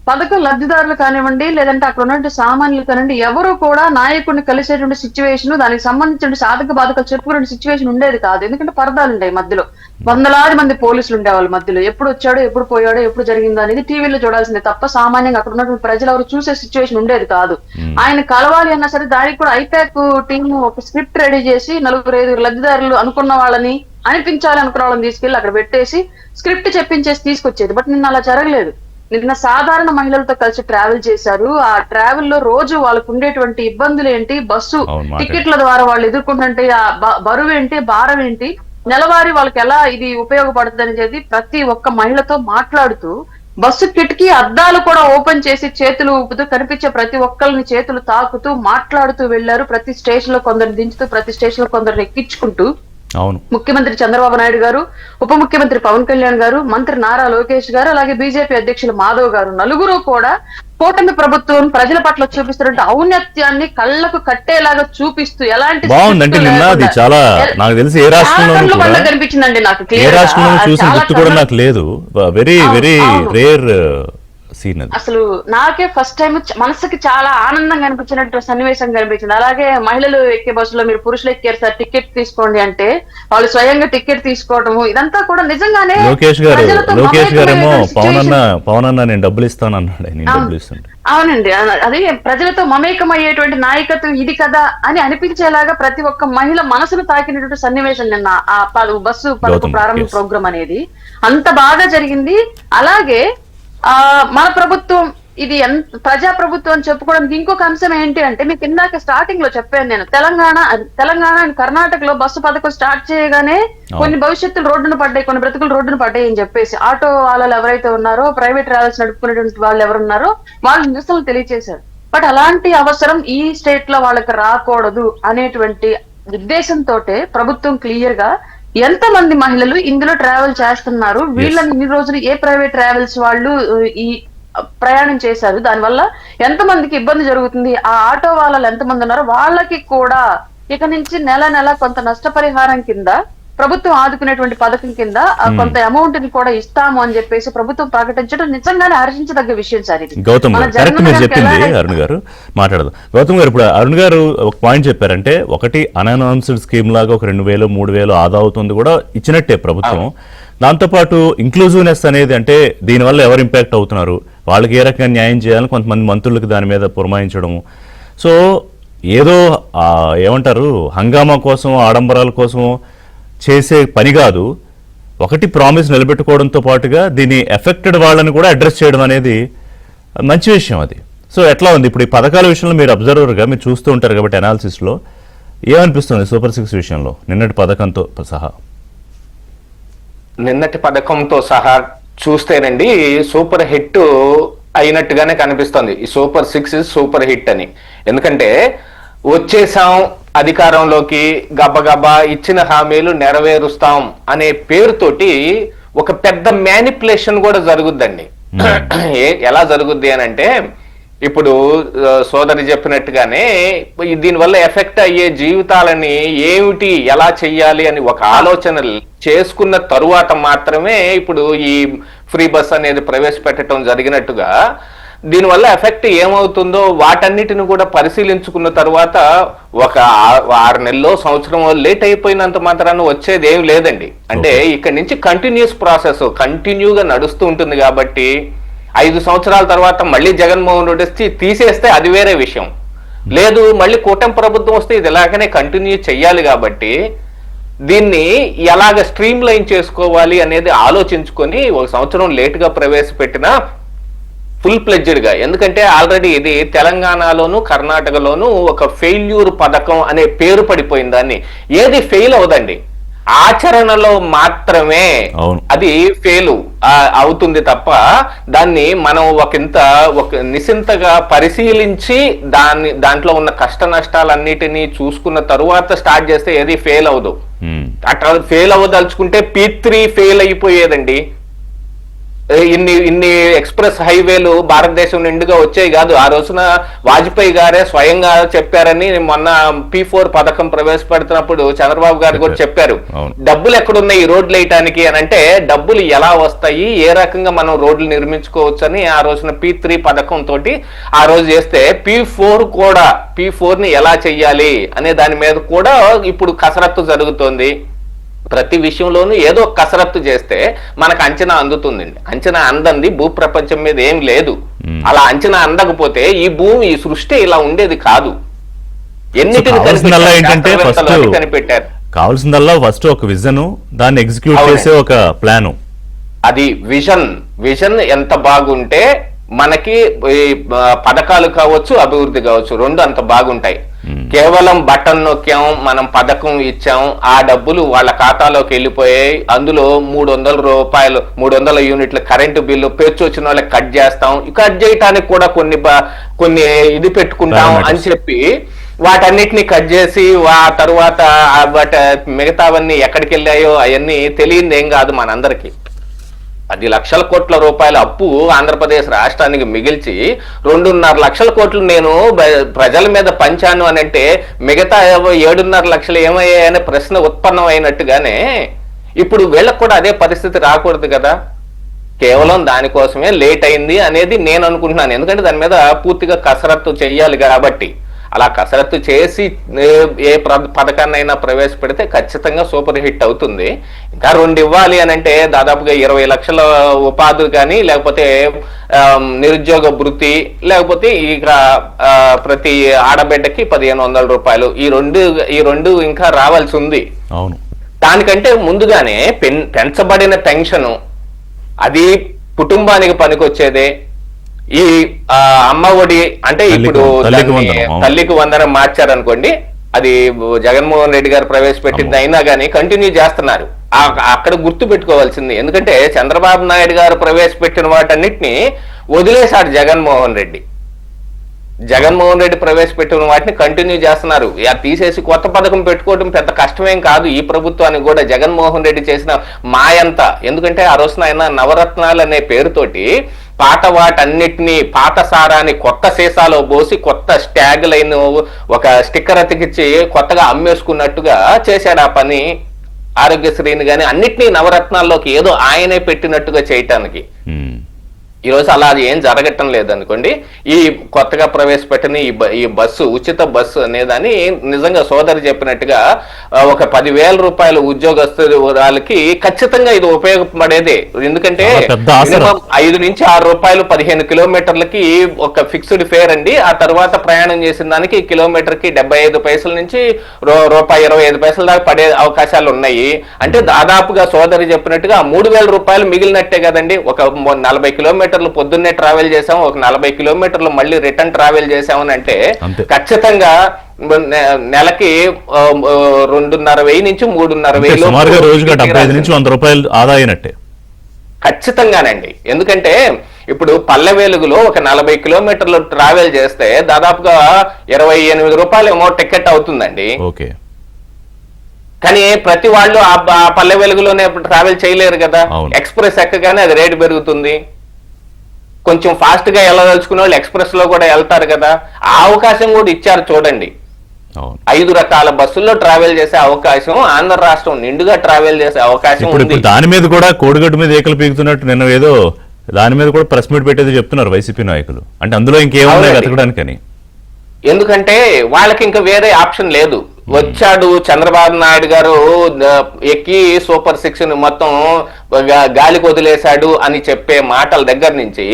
పథకం లబ్ధిదారులు కానివ్వండి, లేదంటే అక్కడ ఉన్నటువంటి సామాన్యులు కానివ్వండి, ఎవరు కూడా నాయకుడిని కలిసేటువంటి సిచ్యువేషన్, దానికి సంబంధించిన సాధక బాధకాలు చెప్పుకునే సిచ్యువేషన్ ఉండేది కాదు. ఎందుకంటే పరదాలు ఉంటాయి మధ్యలో, వందలాది మంది పోలీసులు ఉండేవాళ్ళు మధ్యలో. ఎప్పుడు వచ్చాడో, ఎప్పుడు పోయాడో, ఎప్పుడు జరిగిందో అనేది టీవీలో చూడాల్సిందే తప్ప సామాన్యంగా అక్కడ ఉన్నటువంటి ప్రజలు ఎవరు చూసే సిచ్యువేషన్ ఉండేది కాదు. ఆయన కలవాలి అన్నా సరే దానికి కూడా ఐపాక్ టీమ్ ఒక స్క్రిప్ట్ రెడీ చేసి 4-5 లబ్ధిదారులు అనుకున్న వాళ్ళని, అనిపించాలి అనుకున్న వాళ్ళని తీసుకెళ్లి అక్కడ పెట్టేసి స్క్రిప్ట్ చెప్పించేసి తీసుకొచ్చేది. బట్ నిన్న అలా జరగలేదు. నిన్న సాధారణ మహిళలతో కలిసి ట్రావెల్ చేశారు. ఆ ట్రావెల్ లో రోజు వాళ్ళకు ఉండేటువంటి ఇబ్బందులు ఏంటి, బస్సు టికెట్ల ద్వారా వాళ్ళు ఎదుర్కొంటుంటే ఆ బరువు ఏంటి, భారం ఏంటి, నెలవారీ వాళ్ళకి ఎలా ఇది ఉపయోగపడుతుంది అనేది ప్రతి ఒక్క మహిళతో మాట్లాడుతూ, బస్సు కిటికీ అద్దాలు కూడా ఓపెన్ చేసి చేతులు ఊపుతూ కనిపించే ప్రతి ఒక్కరిని చేతులు తాకుతూ మాట్లాడుతూ వెళ్లారు. ప్రతి స్టేషన్ లో కొందరు దించుతూ, ప్రతి స్టేషన్ లో కొందరు ఎక్కించుకుంటూ అవును. ముఖ్యమంత్రి చంద్రబాబు నాయుడు గారు, ఉప ముఖ్యమంత్రి పవన్ కళ్యాణ్ గారు, మంత్రి నారా లోకేష్ గారు, అలాగే బీజేపీ అధ్యక్షులు మాధవ్ గారు, నలుగురు కూడా కూటమి ప్రభుత్వం ప్రజల పట్ల చూపిస్తున్న ఔన్నత్యాన్ని కళ్ళకు కట్టేలాగా చూపిస్తూ ఎలాంటి బాగుందంటే నిన్న అది చాలా నాకు తెలిసి ఏ రాష్ట్రంలోనూ కూడా కనిపించిందండి. నాకు ఏ రాష్ట్రంలో చూసిన గుర్తు కూడా నాకు లేదు. వెరీ వెరీ రేర్ సీన్ అది. అసలు నాకే ఫస్ట్ టైం మనసుకి చాలా ఆనందంగా అనిపించినట్టు సన్నివేశం కనిపించింది. అలాగే మహిళలు ఎక్కే బస్సులో మీరు పురుషులు ఎక్కారు సార్, టికెట్ తీసుకోండి అంటే వాళ్ళు స్వయంగా టికెట్ తీసుకోవటము, ఇదంతా కూడా నిజంగానే లోకేష్ గారేమో పవన్ అన్న నేను డబ్బులు ఇస్తాను అన్నాడు. నేను డబ్బులు ఇస్తాను. అవునండి, అది ప్రజలతో మమేకం అయ్యేటువంటి నాయకత్వం ఇది కదా అని అనిపించేలాగా ప్రతి ఒక్క మహిళ మనసును తాకినటువంటి సన్నివేశం నిన్న ఆ బస్సు పథకం ప్రారంభ ప్రోగ్రాం అనేది అంత బాగా జరిగింది. అలాగే మన ప్రభుత్వం ఇది ఎంత ప్రజా ప్రభుత్వం అని చెప్పుకోవడానికి ఇంకొక అంశం ఏంటి అంటే, మీకు ఇందాక స్టార్టింగ్ లో చెప్పాను నేను, తెలంగాణ అండ్ కర్ణాటకలో బస్సు పథకం స్టార్ట్ చేయగానే కొన్ని భవిష్యత్తులు రోడ్డును పడ్డాయి, కొన్ని బ్రతుకులు రోడ్డును పడ్డాయి అని చెప్పేసి ఆటో వాళ్ళు ఎవరైతే ఉన్నారో, ప్రైవేట్ ట్రావెల్స్ నడుపుకునేటువంటి వాళ్ళు ఎవరున్నారో వాళ్ళు నిరసనలు తెలియజేశారు. బట్ అలాంటి అవసరం ఈ స్టేట్ లో వాళ్ళకి రాకూడదు అనేటువంటి ఉద్దేశంతో ప్రభుత్వం క్లియర్ గా ఎంత మంది మహిళలు ఇందులో ట్రావెల్ చేస్తున్నారు, వీళ్ళని ఇన్ని రోజులు ఏ ప్రైవేట్ ట్రావెల్స్ వాళ్ళు ఈ ప్రయాణం చేశారు, దానివల్ల ఎంత మందికి ఇబ్బంది జరుగుతుంది, ఆ ఆటో వాళ్ళు ఎంతమంది ఉన్నారో వాళ్ళకి కూడా ఇక నుంచి నెల కొంత నష్టపరిహారం కింద ప్రభుత్వం ఆదుకునేటువంటి పథకం కింద కొంత అమౌంట్ ని కూడా ఇస్తాము అని చెప్పేసి ప్రభుత్వం ప్రకటించడం నిజంగానే హర్షించదగ్గ విషయం సార్. ఇది గౌతమ్ గారు కరెక్ట్ మీరు చెప్పింది. అరుణ్ గారు మాట్లాడదాం. గౌతమ్ గారు, ఇప్పుడు అరుణ్ గారు ఒక పాయింట్ చెప్పారంటే, ఒకటి అనౌన్స్డ్ స్కీమ్ లాగా ఒక 2,000 3,000 ఆదా అవుతుంది కూడా ఇచ్చినట్టే ప్రభుత్వం. దాంతోపాటు ఇంక్లూజివ్నెస్ అనేది, అంటే దీనివల్ల ఎవరు ఇంపాక్ట్ అవుతున్నారు, వాళ్ళకి ఏ రకంగా న్యాయం చేయాలని కొంతమంది మంత్రులకు దాని మీద పురమాయించడము. సో ఏదో ఏమంటారు హంగామా కోసం ఆడంబరాల కోసం చేసే పని కాదు. ఒకటి ప్రామిస్ నిలబెట్టుకోవడంతో పాటుగా దీన్ని ఎఫెక్టెడ్ వాళ్ళని కూడా అడ్రస్ చేయడం అనేది మంచి విషయం అది. సో ఎట్లా ఉంది ఇప్పుడు ఈ పథకాల విషయంలో, మీరు అబ్జర్వర్గా మీరు చూస్తూ ఉంటారు కాబట్టి అనాలిసిస్లో ఏమనిపిస్తుంది సూపర్ 6 విషయంలో నిన్నటి పథకంతో సహా? నిన్నటి పథకంతో సహా చూస్తేనండి సూపర్ హిట్ అయినట్టుగానే కనిపిస్తుంది. ఈ సూపర్ 6 సూపర్ హిట్ అని. ఎందుకంటే వచ్చేసాం అధికారంలోకి, గబగబా ఇచ్చిన హామీలు నెరవేరుస్తాం అనే పేరుతోటి ఒక పెద్ద మ్యానిపులేషన్ కూడా జరుగుద్దండి. ఎలా జరుగుద్ది అని అంటే, ఇప్పుడు సోదరి చెప్పినట్టుగానే దీనివల్ల ఎఫెక్ట్ అయ్యే జీవితాలని ఏమిటి, ఎలా చెయ్యాలి అని ఒక ఆలోచన చేసుకున్న తరువాత మాత్రమే ఇప్పుడు ఈ ఫ్రీ బస్ అనేది ప్రవేశపెట్టడం జరిగినట్టుగా, దీనివల్ల ఎఫెక్ట్ ఏమవుతుందో వాటన్నిటిని కూడా పరిశీలించుకున్న తర్వాత ఒక 6 నెలలో సంవత్సరం లేట్ అయిపోయినంత మాత్రాన వచ్చేది ఏం లేదండి. అంటే ఇక్కడ నుంచి కంటిన్యూస్ ప్రాసెస్ కంటిన్యూగా నడుస్తూ ఉంటుంది కాబట్టి 5 సంవత్సరాల తర్వాత మళ్ళీ జగన్మోహన్ రెడ్డి వచ్చి తీసేస్తే అది వేరే విషయం. లేదు, మళ్ళీ కూటమి ప్రభుత్వం వస్తే ఇది ఎలాగనే కంటిన్యూ చెయ్యాలి కాబట్టి దీన్ని ఎలాగ స్ట్రీమ్ లైన్ చేసుకోవాలి అనేది ఆలోచించుకొని 1 సంవత్సరం లేటుగా ప్రవేశపెట్టిన ఫుల్ ప్లెడ్జెడ్ గా, ఎందుకంటే ఆల్రెడీ ఇది తెలంగాణలోను కర్ణాటకలోను ఒక ఫెయిల్యూర్ పథకం అనే పేరు పడిపోయింది. దాన్ని ఏది ఫెయిల్ అవదండి, ఆచరణలో మాత్రమే అది ఫెయిల్ అవుతుంది తప్ప దాన్ని మనం ఒక నిశింతగా పరిశీలించి దాంట్లో ఉన్న కష్ట నష్టాలన్నిటినీ చూసుకున్న తరువాత స్టార్ట్ చేస్తే ఏది ఫెయిల్ అవదు. అట్లా ఫెయిల్ అవ్వదలుచుకుంటే P3 ఫెయిల్ అయిపోయేదండి. ఇన్ని ఎక్స్ప్రెస్ హైవేలు భారతదేశం నిండుగా వచ్చాయి కాదు. ఆ రోజున వాజ్పేయి గారే స్వయంగా చెప్పారని మొన్న P4 పథకం ప్రవేశపెడుతున్నప్పుడు చంద్రబాబు గారు కూడా చెప్పారు, డబ్బులు ఎక్కడున్నాయి ఈ రోడ్లు వేయటానికి అని. అంటే డబ్బులు ఎలా వస్తాయి, ఏ రకంగా మనం రోడ్లు నిర్మించుకోవచ్చు అని ఆ రోజున P3 పథకం తోటి ఆ రోజు చేస్తే P4 ని ఎలా చెయ్యాలి అనే దాని మీద కూడా ఇప్పుడు కసరత్తు జరుగుతోంది. ప్రతి విషయంలోనూ ఏదో కసరత్తు చేస్తే మనకు అంచనా అందుతుందండి. అంచనా అందంది భూప్రపంచం మీద ఏం లేదు. అలా అంచనా అందకపోతే ఈ భూమి, ఈ సృష్టి ఇలా ఉండేది కాదు. ఎన్నిటిని కనిపెట్టారు. కావాల్సిందల్లా ఫస్ట్ ఒక విజన్, దాన్ని ఎగ్జిక్యూట్ చేసే ఒక ప్లాను. అది విజన్ ఎంత బాగుంటే మనకి పథకాలు కావచ్చు, అభివృద్ధి కావచ్చు, రెండు అంత బాగుంటాయి. కేవలం బటన్ నొక్కాం, మనం పథకం ఇచ్చాం, ఆ డబ్బులు వాళ్ళ ఖాతాలోకి వెళ్ళిపోయాయి, అందులో 300 రూపాయలు 300 యూనిట్ల కరెంటు బిల్లు పెంచి వచ్చిన వాళ్ళకి కట్ చేస్తాం, కట్ చేయటానికి కూడా కొన్ని ఇది పెట్టుకుంటాం అని చెప్పి వాటన్నిటిని కట్ చేసి ఆ తరువాత మిగతావన్నీ ఎక్కడికి వెళ్ళాయో అవన్నీ తెలియదు ఏం కాదు మనందరికీ. 10 లక్షల కోట్ల రూపాయల అప్పు ఆంధ్రప్రదేశ్ రాష్ట్రానికి మిగిల్చి 2.5 లక్షల కోట్లు నేను ప్రజల మీద పంచాను అని అంటే మిగతా 7.5 లక్షలు ఏమయ్యాయనే ప్రశ్న ఉత్పన్నం అయినట్టుగానే ఇప్పుడు వీళ్ళకు కూడా అదే పరిస్థితి రాకూడదు కదా. కేవలం దానికోసమే లేట్ అయింది అనేది నేను అనుకుంటున్నాను. ఎందుకంటే దాని మీద పూర్తిగా కసరత్తు చెయ్యాలి కాబట్టి. అలా కసరత్తు చేసి ఏ పథకాన్నైనా ప్రవేశపెడితే ఖచ్చితంగా సూపర్ హిట్ అవుతుంది. ఇంకా 2 ఇవ్వాలి అని అంటే దాదాపుగా 20 లక్షల ఉపాధి కానీ, లేకపోతే నిరుద్యోగ భృతి, లేకపోతే ఇక ప్రతి ఆడబిడ్డకి 1500 రూపాయలు, ఈ రెండు ఇంకా రావాల్సి ఉంది. అవును, దానికంటే ముందుగానే పెంచబడిన పెన్షను అది కుటుంబానికి పనికొచ్చేదే. ఈ అమ్మ ఒడి అంటే ఇప్పుడు తల్లికి వందనం మార్చారనుకోండి, అది జగన్మోహన్ రెడ్డి గారు ప్రవేశపెట్టింది అయినా కానీ కంటిన్యూ చేస్తున్నారు. అక్కడ గుర్తు పెట్టుకోవాల్సింది, ఎందుకంటే చంద్రబాబు నాయుడు గారు ప్రవేశపెట్టిన వాటన్నిటిని వదిలేశాడు జగన్మోహన్ రెడ్డి. ప్రవేశపెట్టిన వాటిని కంటిన్యూ చేస్తున్నారు. తీసేసి కొత్త పథకం పెట్టుకోవడం పెద్ద కష్టమేం కాదు ఈ ప్రభుత్వానికి కూడా. జగన్మోహన్ రెడ్డి చేసిన మాయంత, ఎందుకంటే ఆ రోజున ఆయన నవరత్నాలు అనే పేరుతోటి వాటన్నిటినీ పాత సారాన్ని కొత్త సీసాలో పోసి కొత్త స్టాగ్ లైన్ ఒక స్టిక్కర్ అతికిచ్చి కొత్తగా అమ్మేసుకున్నట్టుగా చేశాడు ఆ పని. ఆరోగ్యశ్రీని కానీ అన్నిటినీ నవరత్నాల్లోకి ఏదో ఆయనే పెట్టినట్టుగా చేయటానికి. ఈరోజు అలా అది ఏం జరగటం లేదనుకోండి. ఈ కొత్తగా ప్రవేశపెట్టిన ఈ బస్సు, ఉచిత బస్సు అనేదాన్ని నిజంగా సోదరి చెప్పినట్టుగా ఒక 10,000 రూపాయల ఉద్యోగస్తులకి ఖచ్చితంగా ఇది ఉపయోగపడేదే. ఎందుకంటే 5 నుంచి 6 రూపాయలు 15 కిలోమీటర్లకి ఒక ఫిక్స్డ్ ఫేర్ అండి. ఆ తర్వాత ప్రయాణం చేసిన దానికి కిలోమీటర్ కి 75 పైసల నుంచి ₹1.25 దాకా పడే అవకాశాలు ఉన్నాయి. అంటే దాదాపుగా సోదరి చెప్పినట్టుగా 3,000 రూపాయలు మిగిలినట్టే కదండి. ఒక 40 కిలోమీటర్లు పొద్దున్నే ట్రావెల్ చేసాం, ఒక 40 కిలోమీటర్లు మళ్ళీ రిటర్న్ ట్రావెల్ చేసామని అంటే ఖచ్చితంగా నెలకి 2,500 నుంచి 3,500 రోజుగా 75 నుంచి 100 రూపాయలు ఆదా అయినట్టే ఖచ్చితంగానండి. ఎందుకంటే ఇప్పుడు పల్లె వెలుగులో ఒక 40 కిలోమీటర్లు ట్రావెల్ చేస్తే దాదాపుగా 28 రూపాయలు ఏమో టికెట్ అవుతుందండి. ఓకే, కానీ ప్రతి వాళ్ళు ఆ పల్లె వెలుగులోనే ట్రావెల్ చేయలేరు కదా. ఎక్స్ప్రెస్ ఎక్కగానే అది రేటు పెరుగుతుంది. కొంచెం ఫాస్ట్ గా వెళ్ళదలుచుకునే వాళ్ళు ఎక్స్ప్రెస్ లో కూడా వెళ్తారు కదా. ఆ అవకాశం కూడా ఇచ్చారు చూడండి. 5 రకాల బస్సుల్లో ట్రావెల్ చేసే అవకాశం, ఆంధ్ర రాష్ట్రం నిండుగా ట్రావెల్ చేసే అవకాశం ఉంది. దాని మీద కూడా కోడిగట్టు మీద ఏకలు పీకుతున్నట్టు నిన్న ఏదో దాని మీద కూడా ప్రెస్ మీట్ పెట్టేది చెప్తున్నారు వైసీపీ నాయకులు. అంటే అందులో ఇంకేమున్నాయి వెతకడానికని. ఎందుకంటే వాళ్ళకి ఇంకా వేరే ఆప్షన్ లేదు. వచ్చాడు చంద్రబాబు నాయుడు గారు ఎక్కి సూపర్ 6 మొత్తం గాలికి వదిలేశాడు అని చెప్పే మాటల దగ్గర నుంచి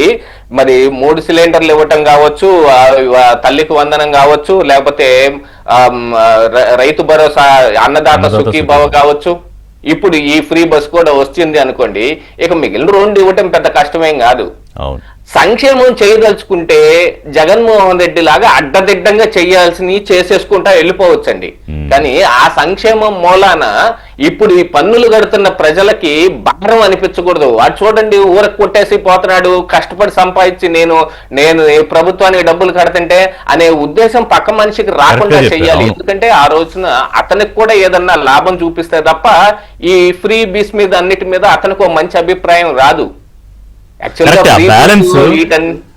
మరి 3 సిలిండర్లు ఇవ్వటం కావచ్చు, తల్లికి వందనం కావచ్చు, లేకపోతే రైతు భరోసా అన్నదాత సుఖీభవ కావచ్చు, ఇప్పుడు ఈ ఫ్రీ బస్ కూడా వచ్చింది అనుకోండి, ఇక మిగిలిన 2 ఇవ్వటం పెద్ద కష్టమేం కాదు. సంక్షేమం చేయదలుచుకుంటే జగన్మోహన్ రెడ్డి లాగా అడ్డదిడ్డంగా చేయాల్సినవి చేసేసుకుంటా వెళ్ళిపోవచ్చండి. కానీ ఆ సంక్షేమం మూలాన ఇప్పుడు ఈ పన్నులు కడుతున్న ప్రజలకి భారం అనిపించకూడదు. వాడు చూడండి ఊరకు కొట్టేసి పోతున్నాడు, కష్టపడి సంపాదించి నేను ప్రభుత్వానికి డబ్బులు కడుతుంటే అనే ఉద్దేశం పక్క మనిషికి రాకుండా చెయ్యాలి. ఎందుకంటే ఆ రోజున అతనికి కూడా ఏదన్నా లాభం చూపిస్తే తప్ప ఈ ఫ్రీ బీస్ మీద అన్నిటి మీద అతనికి ఒక మంచి అభిప్రాయం రాదు. బ్యాలెన్స్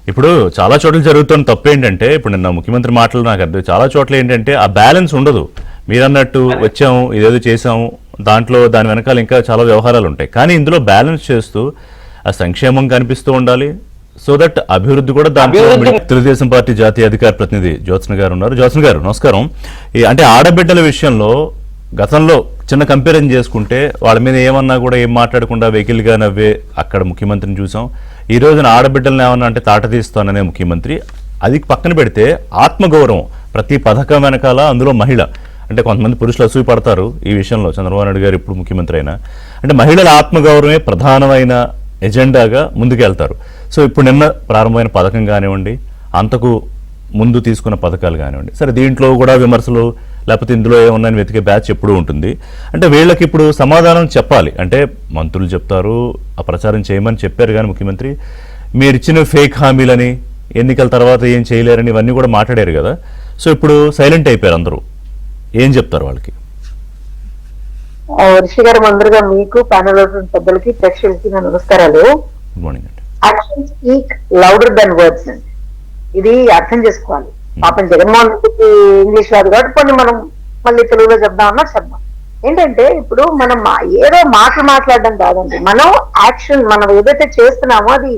ఇప్పుడు చాలా చోట్ల జరుగుతున్న తప్పు ఏంటంటే, ఇప్పుడు నిన్న ముఖ్యమంత్రి మాటలు నాకు అర్థం, చాలా చోట్ల ఏంటంటే ఆ బ్యాలెన్స్ ఉండదు. మీరన్నట్టు వచ్చాము ఇదేదో చేసాము, దాంట్లో దాని వెనకాల ఇంకా చాలా వ్యవహారాలు ఉంటాయి. కానీ ఇందులో బ్యాలెన్స్ చేస్తూ ఆ సంక్షేమం కనిపిస్తూ ఉండాలి, సో దట్ అభివృద్ధి కూడా దాంట్లో. తెలుగుదేశం పార్టీ జాతీయ అధికార ప్రతినిధి జ్యోత్స్న గారు ఉన్నారు. జ్యోత్స్న గారు నమస్కారం. అంటే ఆడబిడ్డల విషయంలో గతంలో చిన్న కంపారిజన్ చేసుకుంటే వాళ్ళ మీద ఏమన్నా కూడా ఏం మాట్లాడకుండా వెకిల్గా నవ్వే అక్కడ ముఖ్యమంత్రిని చూసాం. ఈ రోజున ఆడబిడ్డలను ఏమన్నా అంటే తాట తీస్తాననే ముఖ్యమంత్రి. అది పక్కన పెడితే ఆత్మగౌరవం ప్రతి పథకం వెనకాల, అందులో మహిళ అంటే కొంతమంది పురుషులు అసూయ పడతారు ఈ విషయంలో. చంద్రబాబు నాయుడు గారు ఇప్పుడు ముఖ్యమంత్రి అయినా అంటే మహిళల ఆత్మగౌరవమే ప్రధానమైన ఎజెండాగా ముందుకెళ్తారు. సో ఇప్పుడు నిన్న ప్రారంభమైన పథకం కానివ్వండి, అంతకు ముందు తీసుకున్న పథకాలు కానివ్వండి, సరే దీంట్లో కూడా విమర్శలు లేకపోతే ఇందులో ఏమున్నాయని వెతికే బ్యాచ్ ఎప్పుడూ ఉంటుంది. అంటే వీళ్ళకి ఇప్పుడు సమాధానం చెప్పాలి. అంటే మంత్రులు చెప్తారు, ఆ ప్రచారం చేయమని చెప్పారు, కానీ ముఖ్యమంత్రి మీరు ఇచ్చిన ఫేక్ హామీలని, ఎన్నికల తర్వాత ఏం చేయలేరని ఇవన్నీ కూడా మాట్లాడారు కదా. సో ఇప్పుడు సైలెంట్ అయిపోయారు అందరూ, ఏం చెప్తారు వాళ్ళకి? రిషి గారు, ముందుగా మీకు ప్యానల్ పెద్దలకి ప్రేక్షకులకి నా నమస్కారాలు. గుడ్ మార్నింగ్ అండి. Action speak louder than words అండి. ఇది అర్థం చేసుకోవాలి. పాపం జగన్మోహన్ రెడ్డికి ఇంగ్లీష్ రాదు కాబట్టి కొన్ని మనం మళ్ళీ తెలుగులో చెప్దామన్నా చెప్దాం. ఏంటంటే ఇప్పుడు మనం ఏదో మాటలు మాట్లాడడం కాదండి, మనం యాక్షన్, మనం ఏదైతే చేస్తున్నామో అది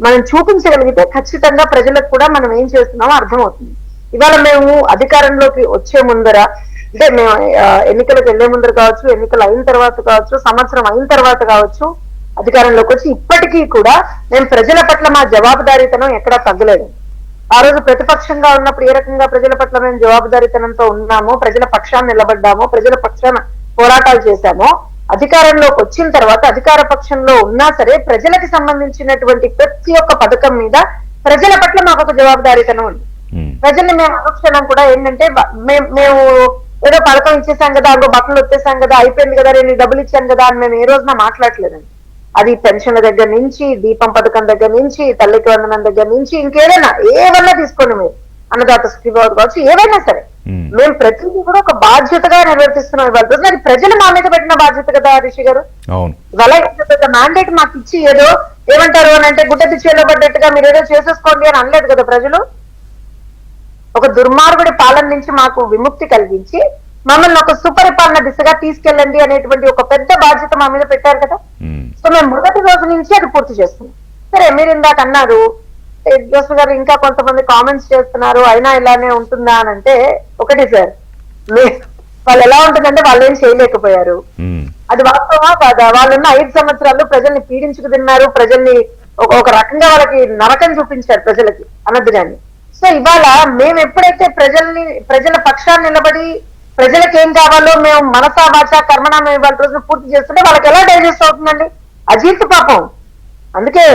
మనం చూపించగలిగితే ఖచ్చితంగా ప్రజలకు కూడా మనం ఏం చేస్తున్నామో అర్థమవుతుంది. ఇవాళ మేము అధికారంలోకి వచ్చే ముందర, అంటే మేము ఎన్నికలకు వెళ్లే ముందర కావచ్చు, ఎన్నికలు అయిన తర్వాత కావచ్చు, సంవత్సరం అయిన తర్వాత కావచ్చు, అధికారంలోకి వచ్చి ఇప్పటికీ కూడా మేము ప్రజల పట్ల మా జవాబుదారీతనం ఎక్కడా తగ్గలేదు. ఆ రోజు ప్రతిపక్షంగా ఉన్నప్పుడు ఏ రకంగా ప్రజల పట్ల మేము జవాబుదారీతనంతో ఉన్నామో, ప్రజల పక్షాన్ని నిలబడ్డామో, ప్రజల పక్షాన పోరాటాలు చేశామో, అధికారంలోకి వచ్చిన తర్వాత అధికార పక్షంలో ఉన్నా సరే ప్రజలకు సంబంధించినటువంటి ప్రతి ఒక్క పథకం మీద ప్రజల పట్ల మాకు ఒక జవాబుదారీతనం ఉంది. ప్రజల్ని మేము అనుక్షణం కూడా ఏంటంటే మేము ఏదో పథకం ఇచ్చేసాం కదా, అందులో బట్టలు వచ్చేసాం కదా, అయిపోయింది కదా, నేను డబ్బులు ఇచ్చాను కదా అని మేము ఏ రోజున మాట్లాడలేదండి. అది పెన్షన్ల దగ్గర నుంచి, దీపం పథకం దగ్గర నుంచి, తల్లికి వందనం దగ్గర నుంచి, ఇంకేదైనా ఏవన్నా తీసుకోండి మీరు, అన్నదాత సుఖీభావ కావచ్చు, ఏవైనా సరే మేము ప్రతిదీ కూడా ఒక బాధ్యతగా నిర్వర్తిస్తున్నాం. ఇవాళ రోజున అది ప్రజలు మా మీద పెట్టిన బాధ్యత కదా రిషి గారు. ఇవాళ ఇంత మ్యాండేట్ మాకు ఇచ్చి ఏదో ఏమంటారు అని అంటే గుడ్డ పిచ్చేలో పడ్డట్టుగా మీరు ఏదో చేసేసుకోండి అని అనలేదు కదా ప్రజలు. ఒక దుర్మార్గుడి పాలన నుంచి మాకు విముక్తి కలిగించి మమ్మల్ని ఒక సుపరిపాలన దిశగా తీసుకెళ్ళండి అనేటువంటి ఒక పెద్ద బాధ్యత మా మీద పెట్టారు కదా. సో మేము మొదటి రోజు నుంచి అది పూర్తి చేస్తున్నాం. సరే, మీరు ఇందాక అన్నారు జోసఫ్ గారు ఇంకా కొంతమంది కామెంట్స్ చేస్తున్నారు, అయినా ఇలానే ఉంటుందా అని అంటే, ఒకటి సార్, వాళ్ళు ఎలా ఉంటుందంటే వాళ్ళు ఏం చేయలేకపోయారు, అది వాస్తవమా కాదా? వాళ్ళున్న 5 సంవత్సరాలు ప్రజల్ని పీడించుకు తిన్నారు, ప్రజల్ని ఒక రకంగా వాళ్ళకి నరకం చూపించారు ప్రజలకి అనద్దుగాని. సో ఇవాళ మేము ఎప్పుడైతే ప్రజల పక్షాన్ని నిలబడి ప్రజలకు ఏం కావాలో మేము మనసా వాచా కర్మణ మేము ఇవాళ రోజున పూర్తి చేస్తుంటే వాళ్ళకి ఎలా డైజెస్ట్ అవుతుందండి? అజీత్ పాపం. అందుకే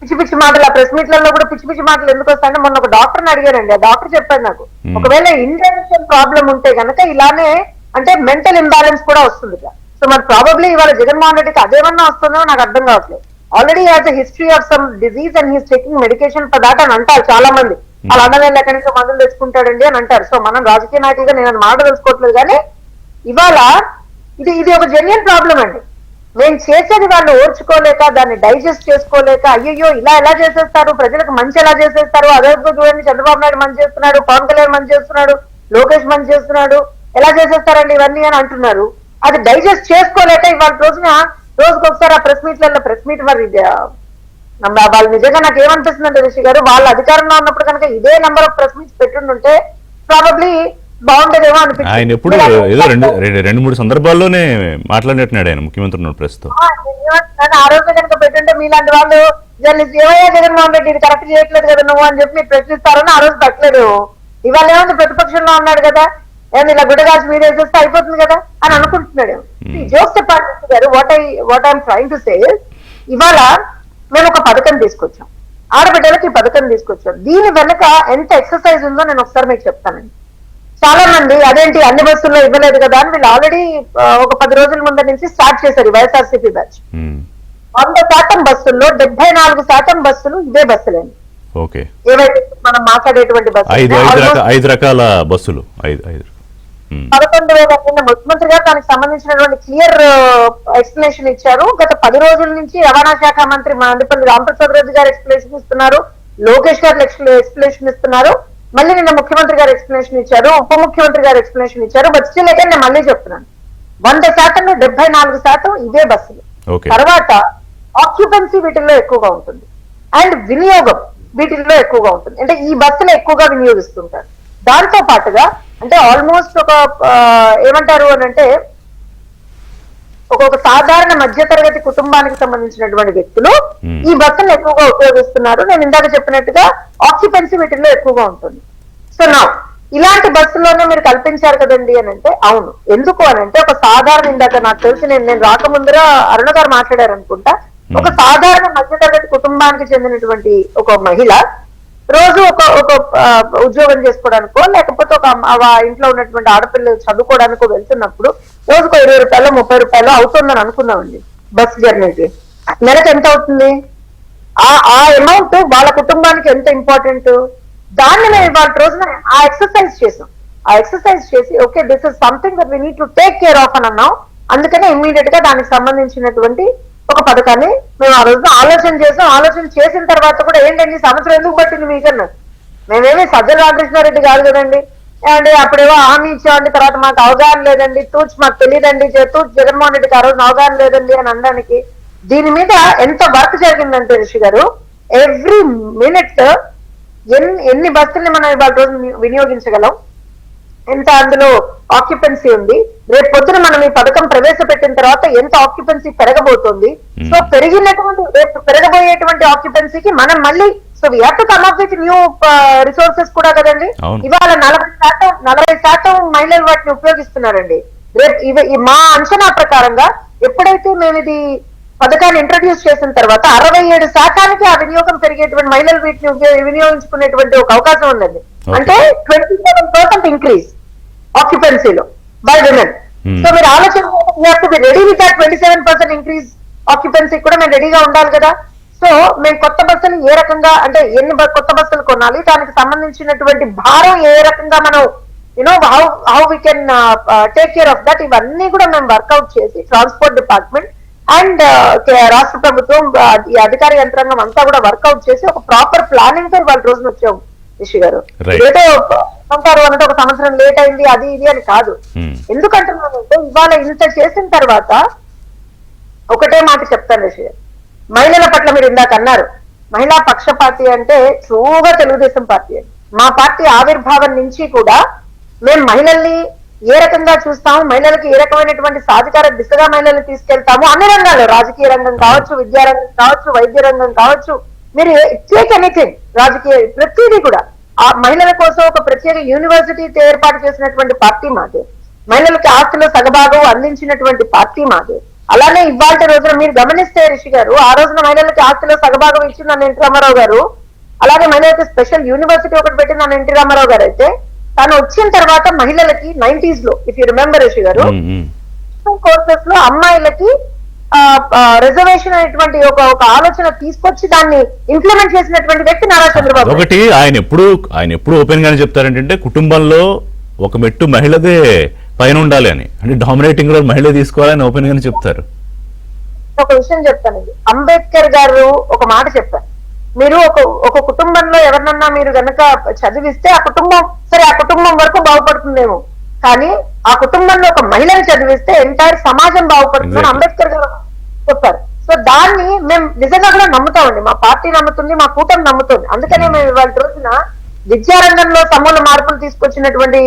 పిచ్చి పిచ్చి మాటలు, ఆ ప్రెస్ మీట్లలో కూడా పిచ్చి పిచ్చి మాటలు ఎందుకు వస్తాయంటే, మొన్న ఒక డాక్టర్ని అడిగానండి, ఆ డాక్టర్ చెప్పాడు నాకు, ఒకవేళ ఇండైజెషన్ ప్రాబ్లం ఉంటే కనుక ఇలానే అంటే మెంటల్ ఇంబ్యాలెన్స్ కూడా వస్తుంది. సో మరి ప్రాబబ్లీ ఇవాళ జగన్మోహన్ రెడ్డికి అదేమన్నా వస్తుందో నాకు అర్థం కావట్లేదు. Already has a history of some disease and he's taking medication for that అని అంటారు చాలా మంది. వాళ్ళ అన్నవేళ్ళు ఎక్కడి నుంచో మందులు తెచ్చుకుంటాడండి అని అంటారు. సో మనం రాజకీయ నాయకులుగా నేను మాట తెలుసుకోవట్లేదు, కానీ ఇవాళ ఇది ఒక జెన్యున్ ప్రాబ్లం అండి. మేము చేసేది వాళ్ళు ఓర్చుకోలేక, దాన్ని డైజెస్ట్ చేసుకోలేక, అయ్యయ్యో ఇలా ఎలా చేసేస్తారు, ప్రజలకు మంచి ఎలా చేసేస్తారు, అదే చూడండి చంద్రబాబు నాయుడు మంచి చేస్తున్నాడు, పవన్ కళ్యాణ్ మంచి చేస్తున్నాడు, లోకేష్ మంచి చేస్తున్నాడు, ఎలా చేసేస్తారండి ఇవన్నీ అని అంటున్నారు. అది డైజెస్ట్ చేసుకోలేక ఇవాళ రోజున రోజుకొకసారి ఆ ప్రెస్ మీట్ మరి వాళ్ళు నిజంగా నాకు ఏమనిపిస్తుంది అంటే రిషి గారు, వాళ్ళ అధికారంలో ఉన్నప్పుడు కనుక ఇదే నెంబర్ ఆఫ్ ప్రెస్ మీట్స్ పెట్టుంటే ప్రాబబ్లీ బాగుండేదేమో అనిపిస్తుంది. ఆయన ఎప్పుడు ఏదో 2-3 సందర్భాల్లోనే మాట్లాడినట్టున్నాడు ఆయన ముఖ్యమంత్రి ప్రస్తుతం. ఆ రోజు కనుక పెట్టుంటే మీలాంటి వాళ్ళు ఏమయ్యా జగన్మోహన్ రెడ్డి ఇది కరెక్ట్ చేయట్లేదు కదా నువ్వు అని చెప్పి ప్రశ్నిస్తారని ఆ రోజు పెట్టలేదు. ఇవాళ ఏముంది, ప్రతిపక్షంలో ఉన్నాడు కదా, ఏమి ఇలా గుడ్డగాల్చి మీద వేసేస్తే అయిపోతుంది కదా అని అనుకుంటున్నాడు. జోక్స్ చెప్పాలి గారు, what I'm trying to say, ఇవాళ మేము ఒక పథకం తీసుకొచ్చాం, ఆడబిడ్డలకి ఈ పథకం తీసుకొచ్చాం. దీని వెనక ఎంత ఎక్సర్సైజ్ ఉందో నేను ఒకసారి మీకు చెప్తానండి. చాలా మంది అదేంటి అన్ని బస్సుల్లో ఇవ్వలేదు కదా అని వీళ్ళు ఆల్రెడీ ఒక 10 రోజుల ముందు నుంచి స్టార్ట్ చేశారు వైఎస్ఆర్సీపీ బ్యాచ్. 100% బస్సుల్లో 74% బస్సులు ఇదే బస్సులండి. ఏవైతే మనం మాట్లాడేటువంటి బస్సులు 5 రకాల బస్సులు 11,000 ముఖ్యమంత్రి గారు దానికి సంబంధించినటువంటి క్లియర్ ఎక్స్ప్లెనేషన్ ఇచ్చారు. గత 10 రోజుల నుంచి రవాణా శాఖ మంత్రి మండిపల్లి రామప్రసాద్ రెడ్డి గారు ఎక్స్ప్లెనేషన్ ఇస్తున్నారు, లోకేష్ గారు ఎక్స్ప్లెనేషన్ ఇస్తున్నారు, మళ్ళీ నిన్న ముఖ్యమంత్రి గారు ఎక్స్ప్లెనేషన్ ఇచ్చారు, ఉప ముఖ్యమంత్రి గారు ఎక్స్ప్లెనేషన్ ఇచ్చారు. బట్ స్టిల్ అయితే నేను మళ్ళీ చెప్తున్నాను, 100%లో 74% ఇవే బస్సులు. తర్వాత ఆక్యుపెన్సీ వీటిల్లో ఎక్కువగా ఉంటుంది అండ్ వినియోగం వీటిల్లో ఎక్కువగా ఉంటుంది. అంటే ఈ బస్సులు ఎక్కువగా వినియోగిస్తుంటారు. దాంతో పాటుగా అంటే ఆల్మోస్ట్ ఒక ఏమంటారు అని అంటే ఒక సాధారణ మధ్యతరగతి కుటుంబానికి సంబంధించినటువంటి వ్యక్తులు ఈ బస్సును ఎక్కువగా ఉపయోగిస్తున్నారు. నేను ఇందాక చెప్పినట్టుగా ఆక్యుపెన్సీ వీటిల్లో ఎక్కువగా ఉంటుంది. సో నా ఇలాంటి బస్సుల్లోనే మీరు కల్పించారు కదండి అని అంటే, అవును. ఎందుకు అని అంటే ఒక సాధారణ, ఇందాక నాకు తెలిసి నేను రాకముందర అరుణ గారు మాట్లాడారు అనుకుంటా, ఒక సాధారణ మధ్యతరగతి కుటుంబానికి చెందినటువంటి ఒక మహిళ రోజు ఒక ఉద్యోగం చేసుకోవడానికో లేకపోతే ఒక ఇంట్లో ఉన్నటువంటి ఆడపిల్లలు చదువుకోవడానికో వెళ్తున్నప్పుడు రోజుకు 20 రూపాయలు 30 రూపాయలు అవుతుందని అనుకుందామండి బస్ జర్నీకి. నెలకు ఎంత అవుతుంది? ఆ అమౌంట్ వాళ్ళ కుటుంబానికి ఎంత ఇంపార్టెంట్. దాన్ని మేము ఇవాళ రోజున ఆ ఎక్సర్సైజ్ చేసాం. ఆ ఎక్సర్సైజ్ చేసి okay this is something that we need to take care of అని అన్నాం. అందుకనే ఇమ్మీడియట్ గా దానికి సంబంధించినటువంటి ఒక పథకాన్ని మేము ఆ రోజున ఆలోచన చేసాం. ఆలోచన చేసిన తర్వాత కూడా ఏంటండి సంవత్సరం ఎందుకు పట్టింది మీకన్నా, మేమేమి సజ్జల రామకృష్ణారెడ్డి కాదు కదండి, అంటే అప్పుడేవో హామీ ఇచ్చామండి తర్వాత మాకు అవగాహన లేదండి, తూచి మాకు తెలియదండి, తూచి జగన్మోహన్ రెడ్డికి ఆ రోజున అవగాహన లేదండి అని అనడానికి. దీని మీద ఎంత వర్క్ జరిగిందంటే రిషి గారు, ఎవ్రీ మినిట్ ఎన్ని బస్సుల్ని మనం ఇవాళ రోజు వినియోగించగలం, ఎంత అందులో ఆక్యుపెన్సీ ఉంది, రేపు పొద్దున మనం ఈ పథకం ప్రవేశపెట్టిన తర్వాత ఎంత ఆక్యుపెన్సీ పెరగబోతోంది. సో పెరిగినటువంటి రేపు పెరగబోయేటువంటి ఆక్యుపెన్సీకి మనం మళ్ళీ so we have to come up with new resources కూడా కదండి. ఇవాళ 40% మహిళలు వాటిని ఉపయోగిస్తున్నారండి. రేపు మా అంచనా ప్రకారంగా ఎప్పుడైతే మేము ఇది పథకాన్ని ఇంట్రడ్యూస్ చేసిన తర్వాత 67% ఆ వినియోగం పెరిగేటువంటి మహిళలు వీటిని వినియోగించుకునేటువంటి ఒక అవకాశం ఉందండి. అంటే 27% ఇంక్రీజ్ ఆక్యుపెన్సీలో బై విమెన్. సో మీరు ఆలోచన రెడీ విత్ 27% ఇంక్రీజ్ ఆక్యుపెన్సీ కూడా మేము రెడీగా ఉండాలి కదా. సో మేము కొత్త బస్సులు ఏ రకంగా అంటే ఎన్ని కొత్త బస్సులు కొనాలి, దానికి సంబంధించినటువంటి భారం ఏ రకంగా మనం you know how we can take care of that, ఇవన్నీ కూడా మేము వర్కౌట్ చేసి ట్రాన్స్పోర్ట్ డిపార్ట్మెంట్ అండ్ రాష్ట్ర ప్రభుత్వం ఈ అధికార యంత్రాంగం అంతా కూడా వర్కౌట్ చేసి ఒక ప్రాపర్ ప్లానింగ్ తో వాళ్ళ రోజున వచ్చాం రిషి గారు. ఏదో అంటారు అన్నట్టు ఒక సంవత్సరం లేట్ అయింది అది ఇది అని కాదు. ఎందుకంటున్నానంటే ఇవాళ ఇంత చేసిన తర్వాత ఒకటే మాట చెప్తాను రిషి గారు, మహిళల పట్ల మీరు ఇందాక అన్నారు మహిళా పక్షపాతి అంటే ట్రూగా తెలుగుదేశం పార్టీ అండి. మా పార్టీ ఆవిర్భావం నుంచి కూడా మేము మహిళల్ని ఏ రకంగా చూస్తాము, మహిళలకి ఏ రకమైనటువంటి సాధికార దిశగా మహిళల్ని తీసుకెళ్తాము అన్ని రంగాల్లో, రాజకీయ రంగం కావచ్చు, విద్యా రంగం కావచ్చు, వైద్య రంగం కావచ్చు, మీరు టేక్ ఎనీథింగ్ రాజకీయ ప్రతిదీ కూడా ఆ మహిళల కోసం ఒక ప్రత్యేక యూనివర్సిటీ ఏర్పాటు చేసినటువంటి పార్టీ మాదే, మహిళలకి ఆస్తిలో సగభాగం అందించినటువంటి పార్టీ మాదే. అలానే ఇవాళ రోజున మీరు గమనిస్తే రిషి గారు, ఆ రోజున మహిళలకి ఆస్తిలో సగభాగం ఇచ్చిన ఎన్టీ రామారావు గారు, అలాగే మహిళలకి స్పెషల్ యూనివర్సిటీ ఒకటి పెట్టిన ఎన్టీ రామారావు గారు అయితే తను వచ్చిన తర్వాత మహిళలకి 90s లో ఇఫ్ యూ రిమెంబర్ రిషి గారు కోర్సెస్ లో అమ్మాయిలకి రిజర్వేషన్ అనేటువంటి ఒక ఆలోచన తీసుకొచ్చి దాన్ని ఇంప్లిమెంట్ చేసినటువంటి వ్యక్తి నారా చంద్రబాబు. ఒకటి ఆయన ఎప్పుడు ఓపెన్ గానే చెప్తారంటే కుటుంబంలో ఒక మెట్టు మహిళదే పైన ఉండాలి అని, అంటే డామినేటింగ్ రోల్ మహిళ తీసుకోవాలని ఓపెన్ గానే చెప్తారు. ఒక విషయం చెప్తానండి, అంబేద్కర్ గారు ఒక మాట చెప్పారు, మీరు ఒక కుటుంబంలో ఎవరినన్నా మీరు గనక చదివిస్తే ఆ కుటుంబం వరకు బాగుపడుతుందేమో, కానీ ఆ కుటుంబంలో ఒక మహిళను చదివిస్తే ఎంటైర్ సమాజం బాగుపడుతుందని అంబేద్కర్ గారు చెప్పారు. సో దాన్ని మేము నిజంగా కూడా నమ్ముతామండి, మా పార్టీ నమ్ముతుంది, మా కూటమి నమ్ముతుంది. అందుకనే మేము ఇవాళ రోజున విద్యారంగంలో సమూల మార్పులు తీసుకొచ్చినటువంటి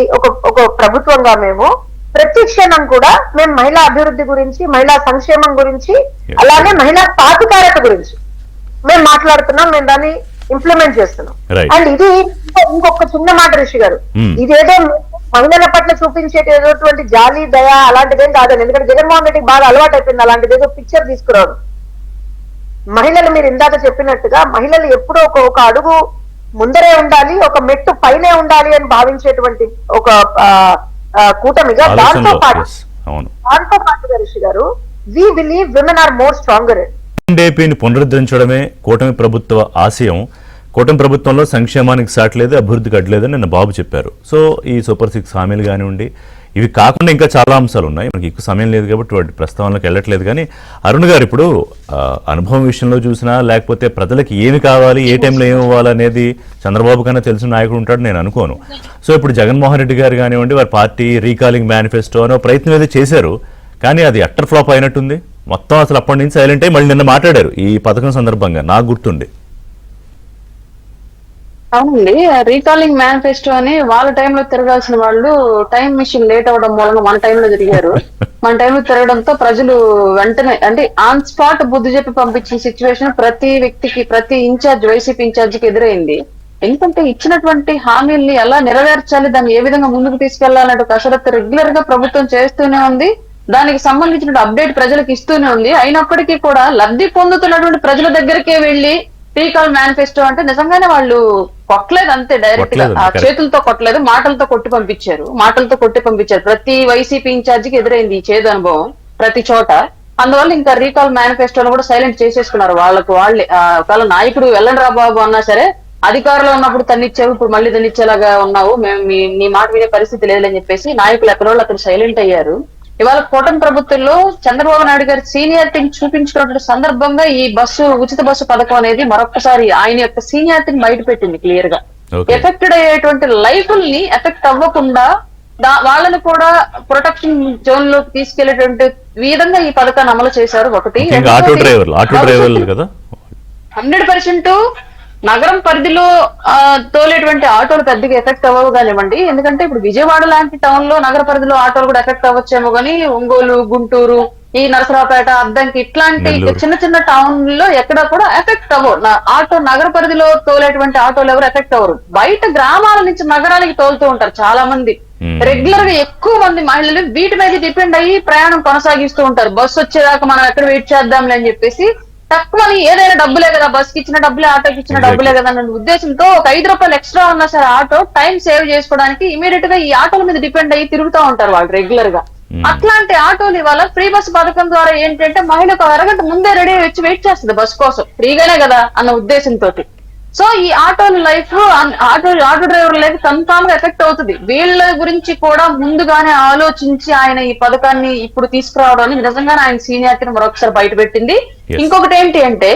ఒక ప్రభుత్వంగా మేము ప్రతి క్షణం కూడా మేము మహిళా అభివృద్ధి గురించి, మహిళా సంక్షేమం గురించి, అలాగే మహిళా సాధికారత గురించి మేము మాట్లాడుతున్నాం, మేము దాన్ని ఇంప్లిమెంట్ చేస్తున్నాం. అండ్ ఇది ఇంకొక చిన్న మాట రిషి గారు, ఇదేదో మహిళల పట్ల చూపించేటటువంటి జాలి దయ అలాంటిదేం కాదండి. ఎందుకంటే జగన్మోహన్ రెడ్డికి బాగా అలవాటు అయిపోయింది అలాంటిది ఏదో పిక్చర్ తీసుకురావడం. మహిళలు మీరు ఇందాక చెప్పినట్టుగా మహిళలు ఎప్పుడూ ఒక అడుగు ముందరే ఉండాలి, ఒక మెట్టు పైనే ఉండాలి అని భావించేటువంటి ఒక కూటమిగా దాంతో పాటుగా రిషి గారు we believe women are more stronger. ఏపీని పునరుద్ధరించడమే కూటమి ప్రభుత్వ ఆశయం. కూటమి ప్రభుత్వంలో సంక్షేమానికి సాట్లేదు, అభివృద్ధికి అడ్లేదని నిన్న బాబు చెప్పారు. సో ఈ సూపర్ 6 హామీలు కానివ్వండి, ఇవి కాకుండా ఇంకా చాలా అంశాలు ఉన్నాయి. మనకి ఎక్కువ సమయం లేదు కాబట్టి వాటి ప్రస్తావనలోకి వెళ్ళట్లేదు. కానీ అరుణ్ గారు ఇప్పుడు అనుభవం విషయంలో చూసినా లేకపోతే ప్రజలకి ఏమి కావాలి, ఏ టైంలో ఏమి ఇవ్వాలనేది చంద్రబాబు కన్నా తెలిసిన నాయకుడు ఉంటాడు నేను అనుకోను. సో ఇప్పుడు జగన్మోహన్ రెడ్డి గారు కానివ్వండి, వారి పార్టీ రీకాలింగ్ మేనిఫెస్టో అనే ప్రయత్నం అయితే చేశారు, కానీ అది అట్టర్ ఫ్లాప్ అయినట్టుంది. మొత్తం అసలు అప్పటి నుంచి సైలెంట్ అయ్యి మళ్ళీ నిన్న మాట్లాడారు ఈ పథకం సందర్భంగా, నాకు గుర్తుండి. అవునండి, రీకాలింగ్ మేనిఫెస్టో అని వాళ్ళ టైంలో తిరగాల్సిన వాళ్ళు టైం మిషన్ లేట్ అవడం మూలంగా మన టైంలో తిరిగారు. మన టైంలో తిరగడంతో ప్రజలు వెంటనే అంటే ఆన్ స్పాట్ బుద్ధి చెప్పి పంపించిన సిచ్యువేషన్ ప్రతి వ్యక్తికి, ప్రతి ఇన్ఛార్జ్ వైసీపీ ఇన్ఛార్జికి ఎదురైంది. ఎందుకంటే ఇచ్చినటువంటి హామీల్ని ఎలా నెరవేర్చాలి, దాన్ని ఏ విధంగా ముందుకు తీసుకెళ్లాలంటే కసరత్తు రెగ్యులర్ గా ప్రభుత్వం చేస్తూనే ఉంది. దానికి సంబంధించిన అప్డేట్ ప్రజలకు ఇస్తూనే ఉంది. అయినప్పటికీ కూడా లబ్ధి పొందుతున్నటువంటి ప్రజల దగ్గరికే వెళ్లి రీకాల్ మేనిఫెస్టో అంటే నిజంగానే వాళ్ళు కొట్టలేదు, అంతే డైరెక్ట్ గా చేతులతో కొట్టలేదు, మాటలతో కొట్టి పంపించారు. ప్రతి వైసీపీ ఇన్ఛార్జికి ఎదురైంది ఈ చేదు అనుభవం ప్రతి చోట. అందువల్ల ఇంకా రీకాల్ మేనిఫెస్టోను కూడా సైలెంట్ చేసేసుకున్నారు వాళ్ళకు వాళ్ళే. ఒకవేళ నాయకుడు వెల్లండి రాబాబు అన్నా సరే అధికారంలో ఉన్నప్పుడు తన్నిచ్చావు, ఇప్పుడు మళ్ళీ తన్నిచ్చేలాగా ఉన్నావు, మేము నీ మాట వినే పరిస్థితి లేదని చెప్పేసి నాయకులు ఎక్కడో అక్కడ సైలెంట్ అయ్యారు. ఇవాళ కూటమి ప్రభుత్వంలో చంద్రబాబు నాయుడు గారి సీనియారిటీని చూపించుకున్నటువంటి సందర్భంగా ఈ ఉచిత బస్సు పథకం అనేది మరొకసారి ఆయన యొక్క సీనియారిటీని బయట పెట్టింది క్లియర్ గా. ఎఫెక్టెడ్ అయ్యేటువంటి లైఫ్ని ఎఫెక్ట్ అవ్వకుండా వాళ్ళని కూడా ప్రొటెక్షన్ జోన్ లోకి తీసుకెళ్లేటువంటి విధంగా ఈ పథకాన్ని అమలు చేశారు. ఒకటి 100% నగరం పరిధిలో తోలేటువంటి ఆటోలు పెద్దగా ఎఫెక్ట్ అవ్వవు కానివ్వండి. ఎందుకంటే ఇప్పుడు విజయవాడ లాంటి టౌన్ లో నగర పరిధిలో ఆటోలు కూడా ఎఫెక్ట్ అవ్వచ్చేమో కానీ ఒంగోలు, గుంటూరు, ఈ నరసరావుపేట, అద్దంకి ఇట్లాంటి చిన్న చిన్న టౌన్ లో ఎక్కడ కూడా ఎఫెక్ట్ అవ్వవు. ఆటో నగర పరిధిలో తోలేటువంటి ఆటోలు ఎవరు ఎఫెక్ట్ అవ్వరు. బయట గ్రామాల నుంచి నగరానికి తోలుతూ ఉంటారు చాలా మంది. రెగ్యులర్ గా ఎక్కువ మంది మహిళలు వీటి మీద డిపెండ్ అయ్యి ప్రయాణం కొనసాగిస్తూ ఉంటారు. బస్సు వచ్చేదాకా మనం ఎక్కడ వెయిట్ చేద్దాంలే అని చెప్పేసి తక్కువ ఏదైనా డబ్బులే కదా, బస్కి ఇచ్చిన డబ్బులే, ఆటోకి ఇచ్చిన డబ్బులే కదా అన్న ఉద్దేశంతో ఒక 5 రూపాయలు ఎక్స్ట్రా ఉన్నా సరే ఆటో టైం సేవ్ చేసుకోవడానికి ఇమీడియట్ గా ఈ ఆటోల మీద డిపెండ్ అయ్యి తిరుగుతూ ఉంటారు వాళ్ళు రెగ్యులర్ గా. అట్లాంటి ఆటోలు ఇవాళ ఫ్రీ బస్ పథకం ద్వారా ఏంటంటే మహిళకు అరగంట ముందే రెడీ వచ్చి వెయిట్ చేస్తుంది బస్ కోసం, ఫ్రీగానే కదా అన్న ఉద్దేశంతో. సో ఈ ఆటోల life, auto driver life confirm గా ఎఫెక్ట్ అవుతుంది. వీళ్ళ గురించి కూడా ముందుగానే ఆలోచించి ఆయన ఈ పథకాన్ని ఇప్పుడు తీసుకురావడానికి నిజంగానే ఆయన సీనియారిటీని మరొకసారి బయట పెట్టింది. ఇంకొకటి ఏంటి అంటే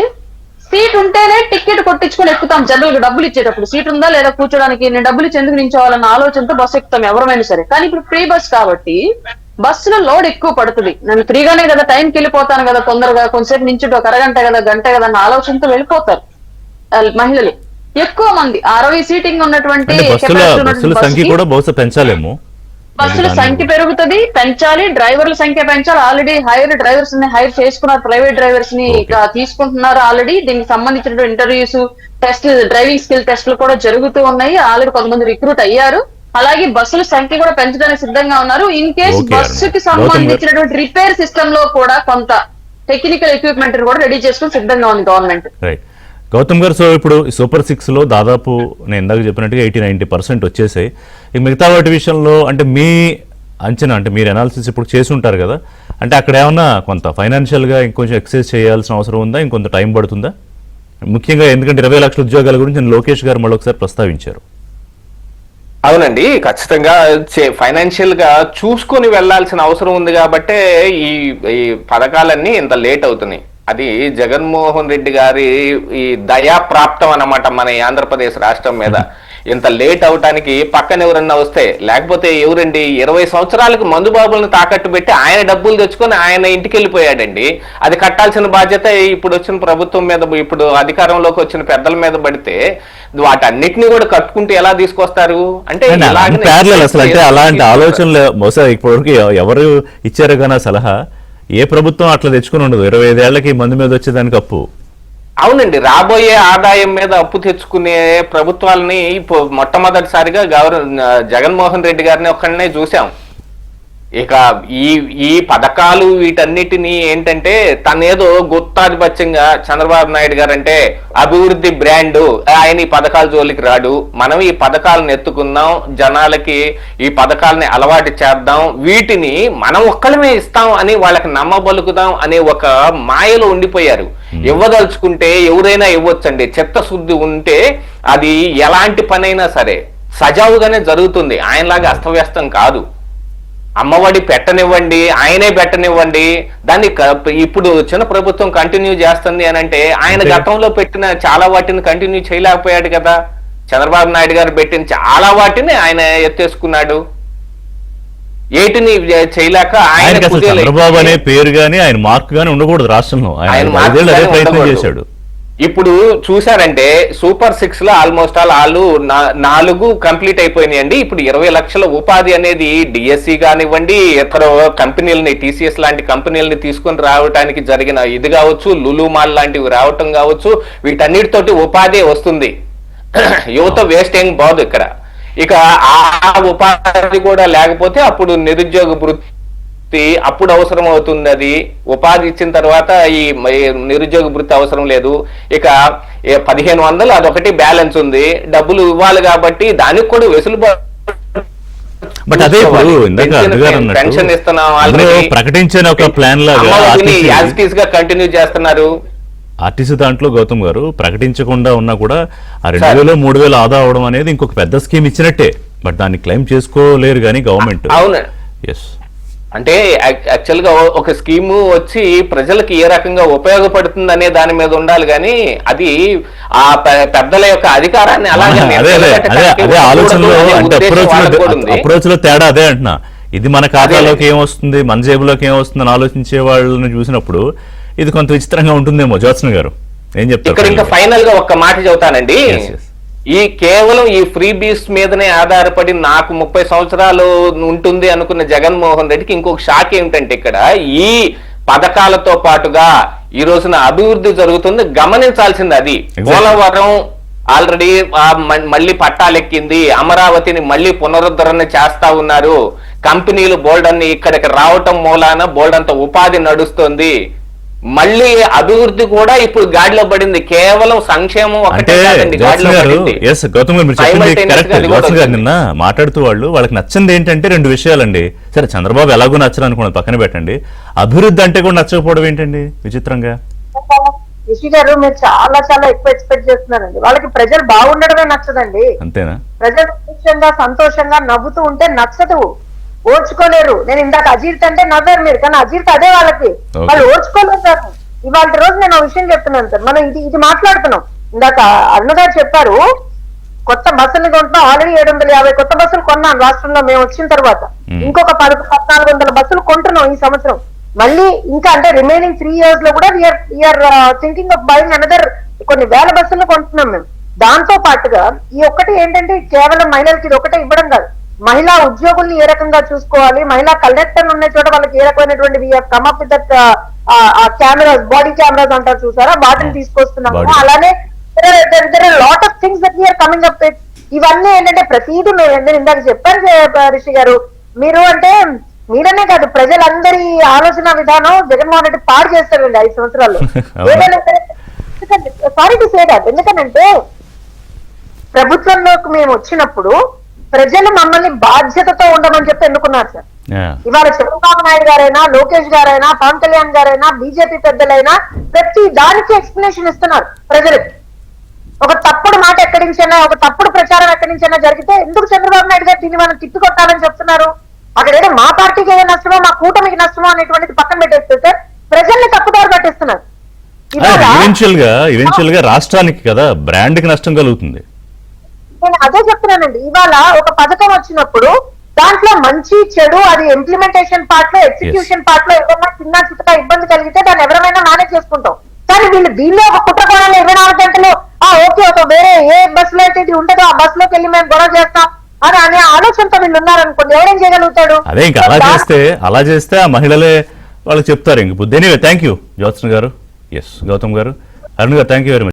సీట్ ఉంటేనే టికెట్ కొట్టించుకొని ఎక్కుతాం. జనరల్ గా డబ్బులు ఇచ్చేటప్పుడు సీట్ ఉందా లేదా కూర్చోడానికి, నేను డబ్బులు ఇచ్చి ఎందుకు నించోవాలన్న ఆలోచనతో బస్సు ఎక్కుతాం ఎవరైనా సరే. కానీ ఇప్పుడు ఫ్రీ బస్ కాబట్టి బస్సులో లోడ్ ఎక్కువ పడుతుంది. నేను ఫ్రీగానే కదా, టైంకి వెళ్ళిపోతాను కదా, తొందరగా కొంతసేపు నించుంటే ఒక అరగంట కదా, గంట కదా అన్న ఆలోచనతో వెళ్ళిపోతారు మహిళలు. ఎక్కువ మంది 60 సీటింగ్ ఉన్నటువంటి సంఖ్య కూడా బహుశా పెంచాలేమో. బస్సుల సంఖ్య పెరుగుతుంది, పెంచాలి. డ్రైవర్ల సంఖ్య పెంచాలి. ఆల్రెడీ డ్రైవర్స్ ని హైర్ చేసుకున్నారు, ప్రైవేట్ డ్రైవర్స్ ని తీసుకుంటున్నారు ఆల్రెడీ. దీనికి సంబంధించిన ఇంటర్వ్యూస్, టెస్ట్, డ్రైవింగ్ స్కిల్ టెస్ట్లు కూడా జరుగుతూ ఉన్నాయి. ఆల్రెడీ కొంతమంది రిక్రూట్ అయ్యారు. అలాగే బస్సుల సంఖ్య కూడా పెంచడానికి సిద్ధంగా ఉన్నారు. ఇన్ కేసు బస్సుకి సంబంధించినటువంటి రిపేర్ సిస్టమ్ లో కూడా కొంత టెక్నికల్ ఎక్విప్మెంట్ కూడా రెడీ చేసుకుని సిద్ధంగా ఉంది గవర్నమెంట్. గౌతమ్ గారు, సో ఇప్పుడు సూపర్ 6 లో దాదాపు నేను ఇందాక చెప్పినట్టుగా 80-90% వచ్చేసాయి. ఈ మిగతా వాటి విషయంలో అంటే మీ అంచనా, అంటే మీరు అనాలిసిస్ ఇప్పుడు చేసి ఉంటారు కదా, అంటే అక్కడ ఏమన్నా కొంత ఫైనాన్షియల్గా ఇంకొంచెం ఎక్సైజ్ చేయాల్సిన అవసరం ఉందా, ఇంకొంత టైం పడుతుందా? ముఖ్యంగా ఎందుకంటే 20 లక్షల ఉద్యోగాల గురించి లోకేష్ గారు మళ్ళొకసారి ప్రస్తావించారు. అవునండి, ఖచ్చితంగా ఫైనాన్షియల్ గా చూసుకొని వెళ్లాల్సిన అవసరం ఉంది కాబట్టే ఈ పథకాలన్నీ ఇంత లేట్ అవుతున్నాయి. అది జగన్మోహన్ రెడ్డి గారి ఈ దయాప్రాప్తం అన్నమాట మన ఆంధ్రప్రదేశ్ రాష్ట్రం మీద. ఇంత లేట్ అవటానికి పక్కన ఎవరన్నా వస్తే, లేకపోతే ఎవరండి 20 సంవత్సరాలకు మందుబాబులను తాకట్టు పెట్టి ఆయన డబ్బులు తెచ్చుకొని ఆయన ఇంటికి వెళ్ళిపోయాడండి. అది కట్టాల్సిన బాధ్యత ఇప్పుడు వచ్చిన ప్రభుత్వం మీద, ఇప్పుడు అధికారంలోకి వచ్చిన పెద్దల మీద పడితే వాటన్నిటిని కూడా కట్టుకుంటూ ఎలా తీసుకొస్తారు అంటే అసలు అంటే అలాంటి ఆలోచనలు బహుశా ఇప్పటివరకు ఎవరు ఇచ్చారు కానీ సలహా ఏ ప్రభుత్వం అట్లా తెచ్చుకుని ఉండదు. 25 ఏళ్లకి మంది మీద వచ్చేదానికి అప్పు. అవునండి, రాబోయే ఆదాయం మీద అప్పు తెచ్చుకునే ప్రభుత్వాలని మొట్టమొదటిసారిగా జగన్మోహన్ రెడ్డి గారిని ఒక్కడనే చూసాం. ఇక ఈ పథకాలు వీటన్నిటిని ఏంటంటే తనేదో గుత్తాధిపత్యంగా చంద్రబాబు నాయుడు గారు అంటే అభివృద్ధి బ్రాండు, ఆయన ఈ పథకాల జోలికి రాడు, మనం ఈ పథకాలను ఎత్తుకుందాం, జనాలకి ఈ పథకాలని అలవాటు చేద్దాం, వీటిని మనం ఒక్కళ్ళమే ఇస్తాం అని వాళ్ళకి నమ్మబలుకుదాం అనే ఒక మాయలో ఉండిపోయారు. ఇవ్వదలుచుకుంటే ఎవరైనా ఇవ్వచ్చండి, చిత్తశుద్ధి ఉంటే అది ఎలాంటి పనైనా సరే సజావుగానే జరుగుతుంది. ఆయనలాగా అస్తవ్యస్తం కాదు. అమ్మఒడి పెట్టనివ్వండి, ఆయనే పెట్టనివ్వండి, దాన్ని ఇప్పుడు వచ్చిన ప్రభుత్వం కంటిన్యూ చేస్తుంది అని అంటే ఆయన గతంలో పెట్టిన చాలా వాటిని కంటిన్యూ చేయలేకపోయాడు కదా. చంద్రబాబు నాయుడు గారు పెట్టిన చాలా వాటిని ఆయన ఎత్తేసుకున్నాడు. ఏటిని చేయలేక ఆయన చంద్రబాబు అనే పేరు గానీ ఆయన మార్క్ గానీ ఉండకూడదు రాష్ట్రంలో, ఆయన ప్రయత్నం చేశాడు. ఇప్పుడు చూసారంటే సూపర్ 6 లో ఆల్మోస్ట్ వాళ్ళు 4 కంప్లీట్ అయిపోయినాయండి. ఇప్పుడు 20 లక్షల ఉపాధి అనేది డిఎస్సి కానివ్వండి, ఇతర కంపెనీలని, టీసీఎస్ లాంటి కంపెనీలని తీసుకొని రావడానికి జరిగిన ఇది కావచ్చు, లులు మాల్ లాంటివి రావటం కావచ్చు, వీటన్నిటితోటి ఉపాధి వస్తుంది. యువత వేస్ట్ ఏం బాదు ఇక్కడ. ఇక ఆ ఉపాధి కూడా లేకపోతే అప్పుడు నిరుద్యోగ వృత్తి అప్పుడు అవసరం అవుతుంది. అది ఉపాధి ఇచ్చిన తర్వాత ఈ నిరుద్యోగ వృత్తి అవసరం లేదు. ఇక 1500 అదొకటి బ్యాలెన్స్ ఉంది, డబ్బులు ఇవ్వాలి కాబట్టి దానికి కూడా వెసులుబాటు. బట్ అదే పెన్షన్ ఇస్తున్నాం, ప్రకటించిన ఒక ప్లాన్ లాగా కంటిన్యూ చేస్తున్నారు. ఆర్టీసీ దాంట్లో గౌతమ్ గారు ప్రకటించకుండా ఉన్నా కూడా ఆ 2,000 3,000 ఆదా అవడం అనేది ఇంకొక పెద్ద స్కీమ్ ఇచ్చినట్టే. బట్ దాన్ని క్లెయిమ్ చేసుకోలేరు కానీ గవర్నమెంట్. అవును, ఎస్, అంటే యాక్చువల్ గా ఒక స్కీము వచ్చి ప్రజలకు ఏ రకంగా ఉపయోగపడుతుంది అనే దాని మీద ఉండాలి, కానీ అది ఆ పెద్దల యొక్క అధికారాన్ని అలాగే అదే ఆలోచనలో అంటే అప్రోచ్ లో తేడా అదే అంటున్నా. ఇది మన ఖాతాలోకి ఏమొస్తుంది, మన జేబులోకి ఏమొస్తుంది అని ఆలోచించే వాళ్ళని చూసినప్పుడు ఇది కొంత విచిత్రంగా ఉంటుందేమో. జ్యోత్స్న గారు ఏం చెప్తారు? ఇక్కడ ఇంకా ఫైనల్ గా ఒక్క మాట చెబుతానండి. ఈ కేవలం ఈ ఫ్రీ బీస్ మీదనే ఆధారపడి నాకు 30 సంవత్సరాలు ఉంటుంది అనుకున్న జగన్మోహన్ రెడ్డికి ఇంకొక షాక్ ఏమిటంటే, ఇక్కడ ఈ పథకాలతో పాటుగా ఈ రోజున అభివృద్ధి జరుగుతుంది, గమనించాల్సింది అది. పోలవరం ఆల్రెడీ మళ్ళీ పట్టాలెక్కింది, అమరావతిని మళ్ళీ పునరుద్ధరణ చేస్తా ఉన్నారు, కంపెనీలు బోల్డ్ అన్ని ఇక్కడికి రావటం మూలాన బోల్డ్ అంత ఉపాధి నడుస్తుంది, మళ్ళీ అభివృద్ధి కూడా ఇప్పుడు గాడిలో పడింది. కేవలం సంక్షేమం ఒకటే కాదండి గాడిలో పడింది. నిన్న మాట్లాడుతూ వాళ్ళకి నచ్చింది ఏంటంటే 2 విషయాలండి. సరే, చంద్రబాబు ఎలాగో నచ్చరు అనుకున్నది పక్కన పెట్టండి, అభివృద్ధి అంటే కూడా నచ్చకపోవడం ఏంటండి విచిత్రంగా? రిషి గారు, మీరు చాలా చాలా ఎక్కువ ఎక్స్పెక్ట్ చేస్తున్నారండి. వాళ్ళకి ప్రజలు బాగుండడమే నచ్చదండి. అంతేనా? ప్రజలు సంతోషంగా నవ్వుతూ ఉంటే నచ్చదు, ఓర్చుకోలేరు. నేను ఇందాక అజీర్త్ అంటే నవ్వారు మీరు, కానీ అజీర్త్ అదే వాళ్ళకి, వాళ్ళు ఓర్చుకోలేరు సార్. ఇవాళ రోజు నేను ఒక విషయం చెప్తున్నాను సార్, మనం ఇది మాట్లాడుతున్నాం. ఇందాక అరుణ గారు చెప్పారు, కొత్త బస్సులు కొంటున్నాం, ఆల్రెడీ 750 కొత్త బస్సులు కొన్నాం రాష్ట్రంలో మేము వచ్చిన తర్వాత. ఇంకొక 1400 బస్సులు కొంటున్నాం ఈ సంవత్సరం. మళ్ళీ ఇంకా అంటే రిమైనింగ్ 3 years లో కూడా we're thinking of buying another కొన్ని వేల బస్సులు కొంటున్నాం మేము. దాంతో పాటుగా ఈ ఒక్కటి ఏంటంటే కేవలం మహిళలకి ఇది ఒకటే ఇవ్వడం కాదు, మహిళా ఉద్యోగుల్ని ఏ రకంగా చూసుకోవాలి, మహిళా కండక్టర్ ఉన్న చోట వాళ్ళకి ఏ రకమైనటువంటి come up with cameras, body cameras అంటారు చూసారా, వాటిని తీసుకొస్తున్నాము. అలానే lot of things that we're coming up with. ఇవన్నీ ఏంటంటే ప్రతిదీ నేను ఇందాక చెప్పారు రిషి గారు, మీరు అంటే మీరనే కాదు ప్రజలందరి ఆలోచన విధానం జగన్మోహన్ రెడ్డి పాడు చేస్తారండి 5 సంవత్సరాల్లో. సారీ టు సే దాట్, ఎందుకనంటే ప్రభుత్వంలోకి మేము వచ్చినప్పుడు ప్రజలు మమ్మల్ని బాధ్యతతో ఉండమని చెప్పి ఎన్నుకున్నారు సార్. ఇవాళ చంద్రబాబు నాయుడు గారైనా, లోకేష్ గారైనా, పవన్ కళ్యాణ్ గారైనా, బీజేపీ పెద్దలైనా ప్రతి దానికి ఎక్స్ప్లెనేషన్ ఇస్తున్నారు ప్రజలకు. ఒక తప్పుడు మాట ఎక్కడి నుంచైనా, ఒక తప్పుడు ప్రచారం ఎక్కడి నుంచైనా జరిగితే ఎందుకు చంద్రబాబు నాయుడు గారు దీన్ని మనం తిప్పికొట్టాలని చెప్తున్నారు? అక్కడ ఏదో మా పార్టీకి ఏదో నష్టమో, మా కూటమికి నష్టమో అనేటువంటిది పక్కన పెట్టేస్తే సార్ ప్రజల్ని తప్పుదారి పట్టిస్తున్నారు. ఈవెన్చువల్ గా రాష్ట్రానికి కదా, బ్రాండ్ కి నష్టం కలుగుతుంది. నేను అదే చెప్తున్నానండి, ఇవాళ ఒక పథకం వచ్చినప్పుడు దాంట్లో మంచి చెడు అది ఇంప్లిమెంటేషన్ పార్ట్ లో, ఎగ్జిక్యూషన్ పార్ట్ లో ఎవరైనా చిన్న చిన్న ఇబ్బంది కలిగితే దాన్ని ఎవరైనా మేనేజ్ చేసుకుంటాం. కానీ వీళ్ళు దీనిలో ఒక కుట్ర కోణంలో 24 గంటలు ఓకే ఒక వేరే ఏ బస్ లో అయితే ఇది ఉంటుందో ఆ బస్ లోకి వెళ్ళి మేము గొడవ చేస్తాం అని అనే ఆలోచనతో వీళ్ళు ఉన్నారనుకోండి, ఎవరేం చేయగలుగుతాడు? అదే ఇంకా అలా చేస్తే ఆ మహిళలే వాళ్ళకి చెప్తారు ఇంక బుద్ధి. ఎనీవే, థ్యాంక్ యూ జ్యోత్స్న గారు, ఎస్ గౌతమ్ గారు, అరుణ్ గారు, థ్యాంక్ యూ వెరీ మచ్.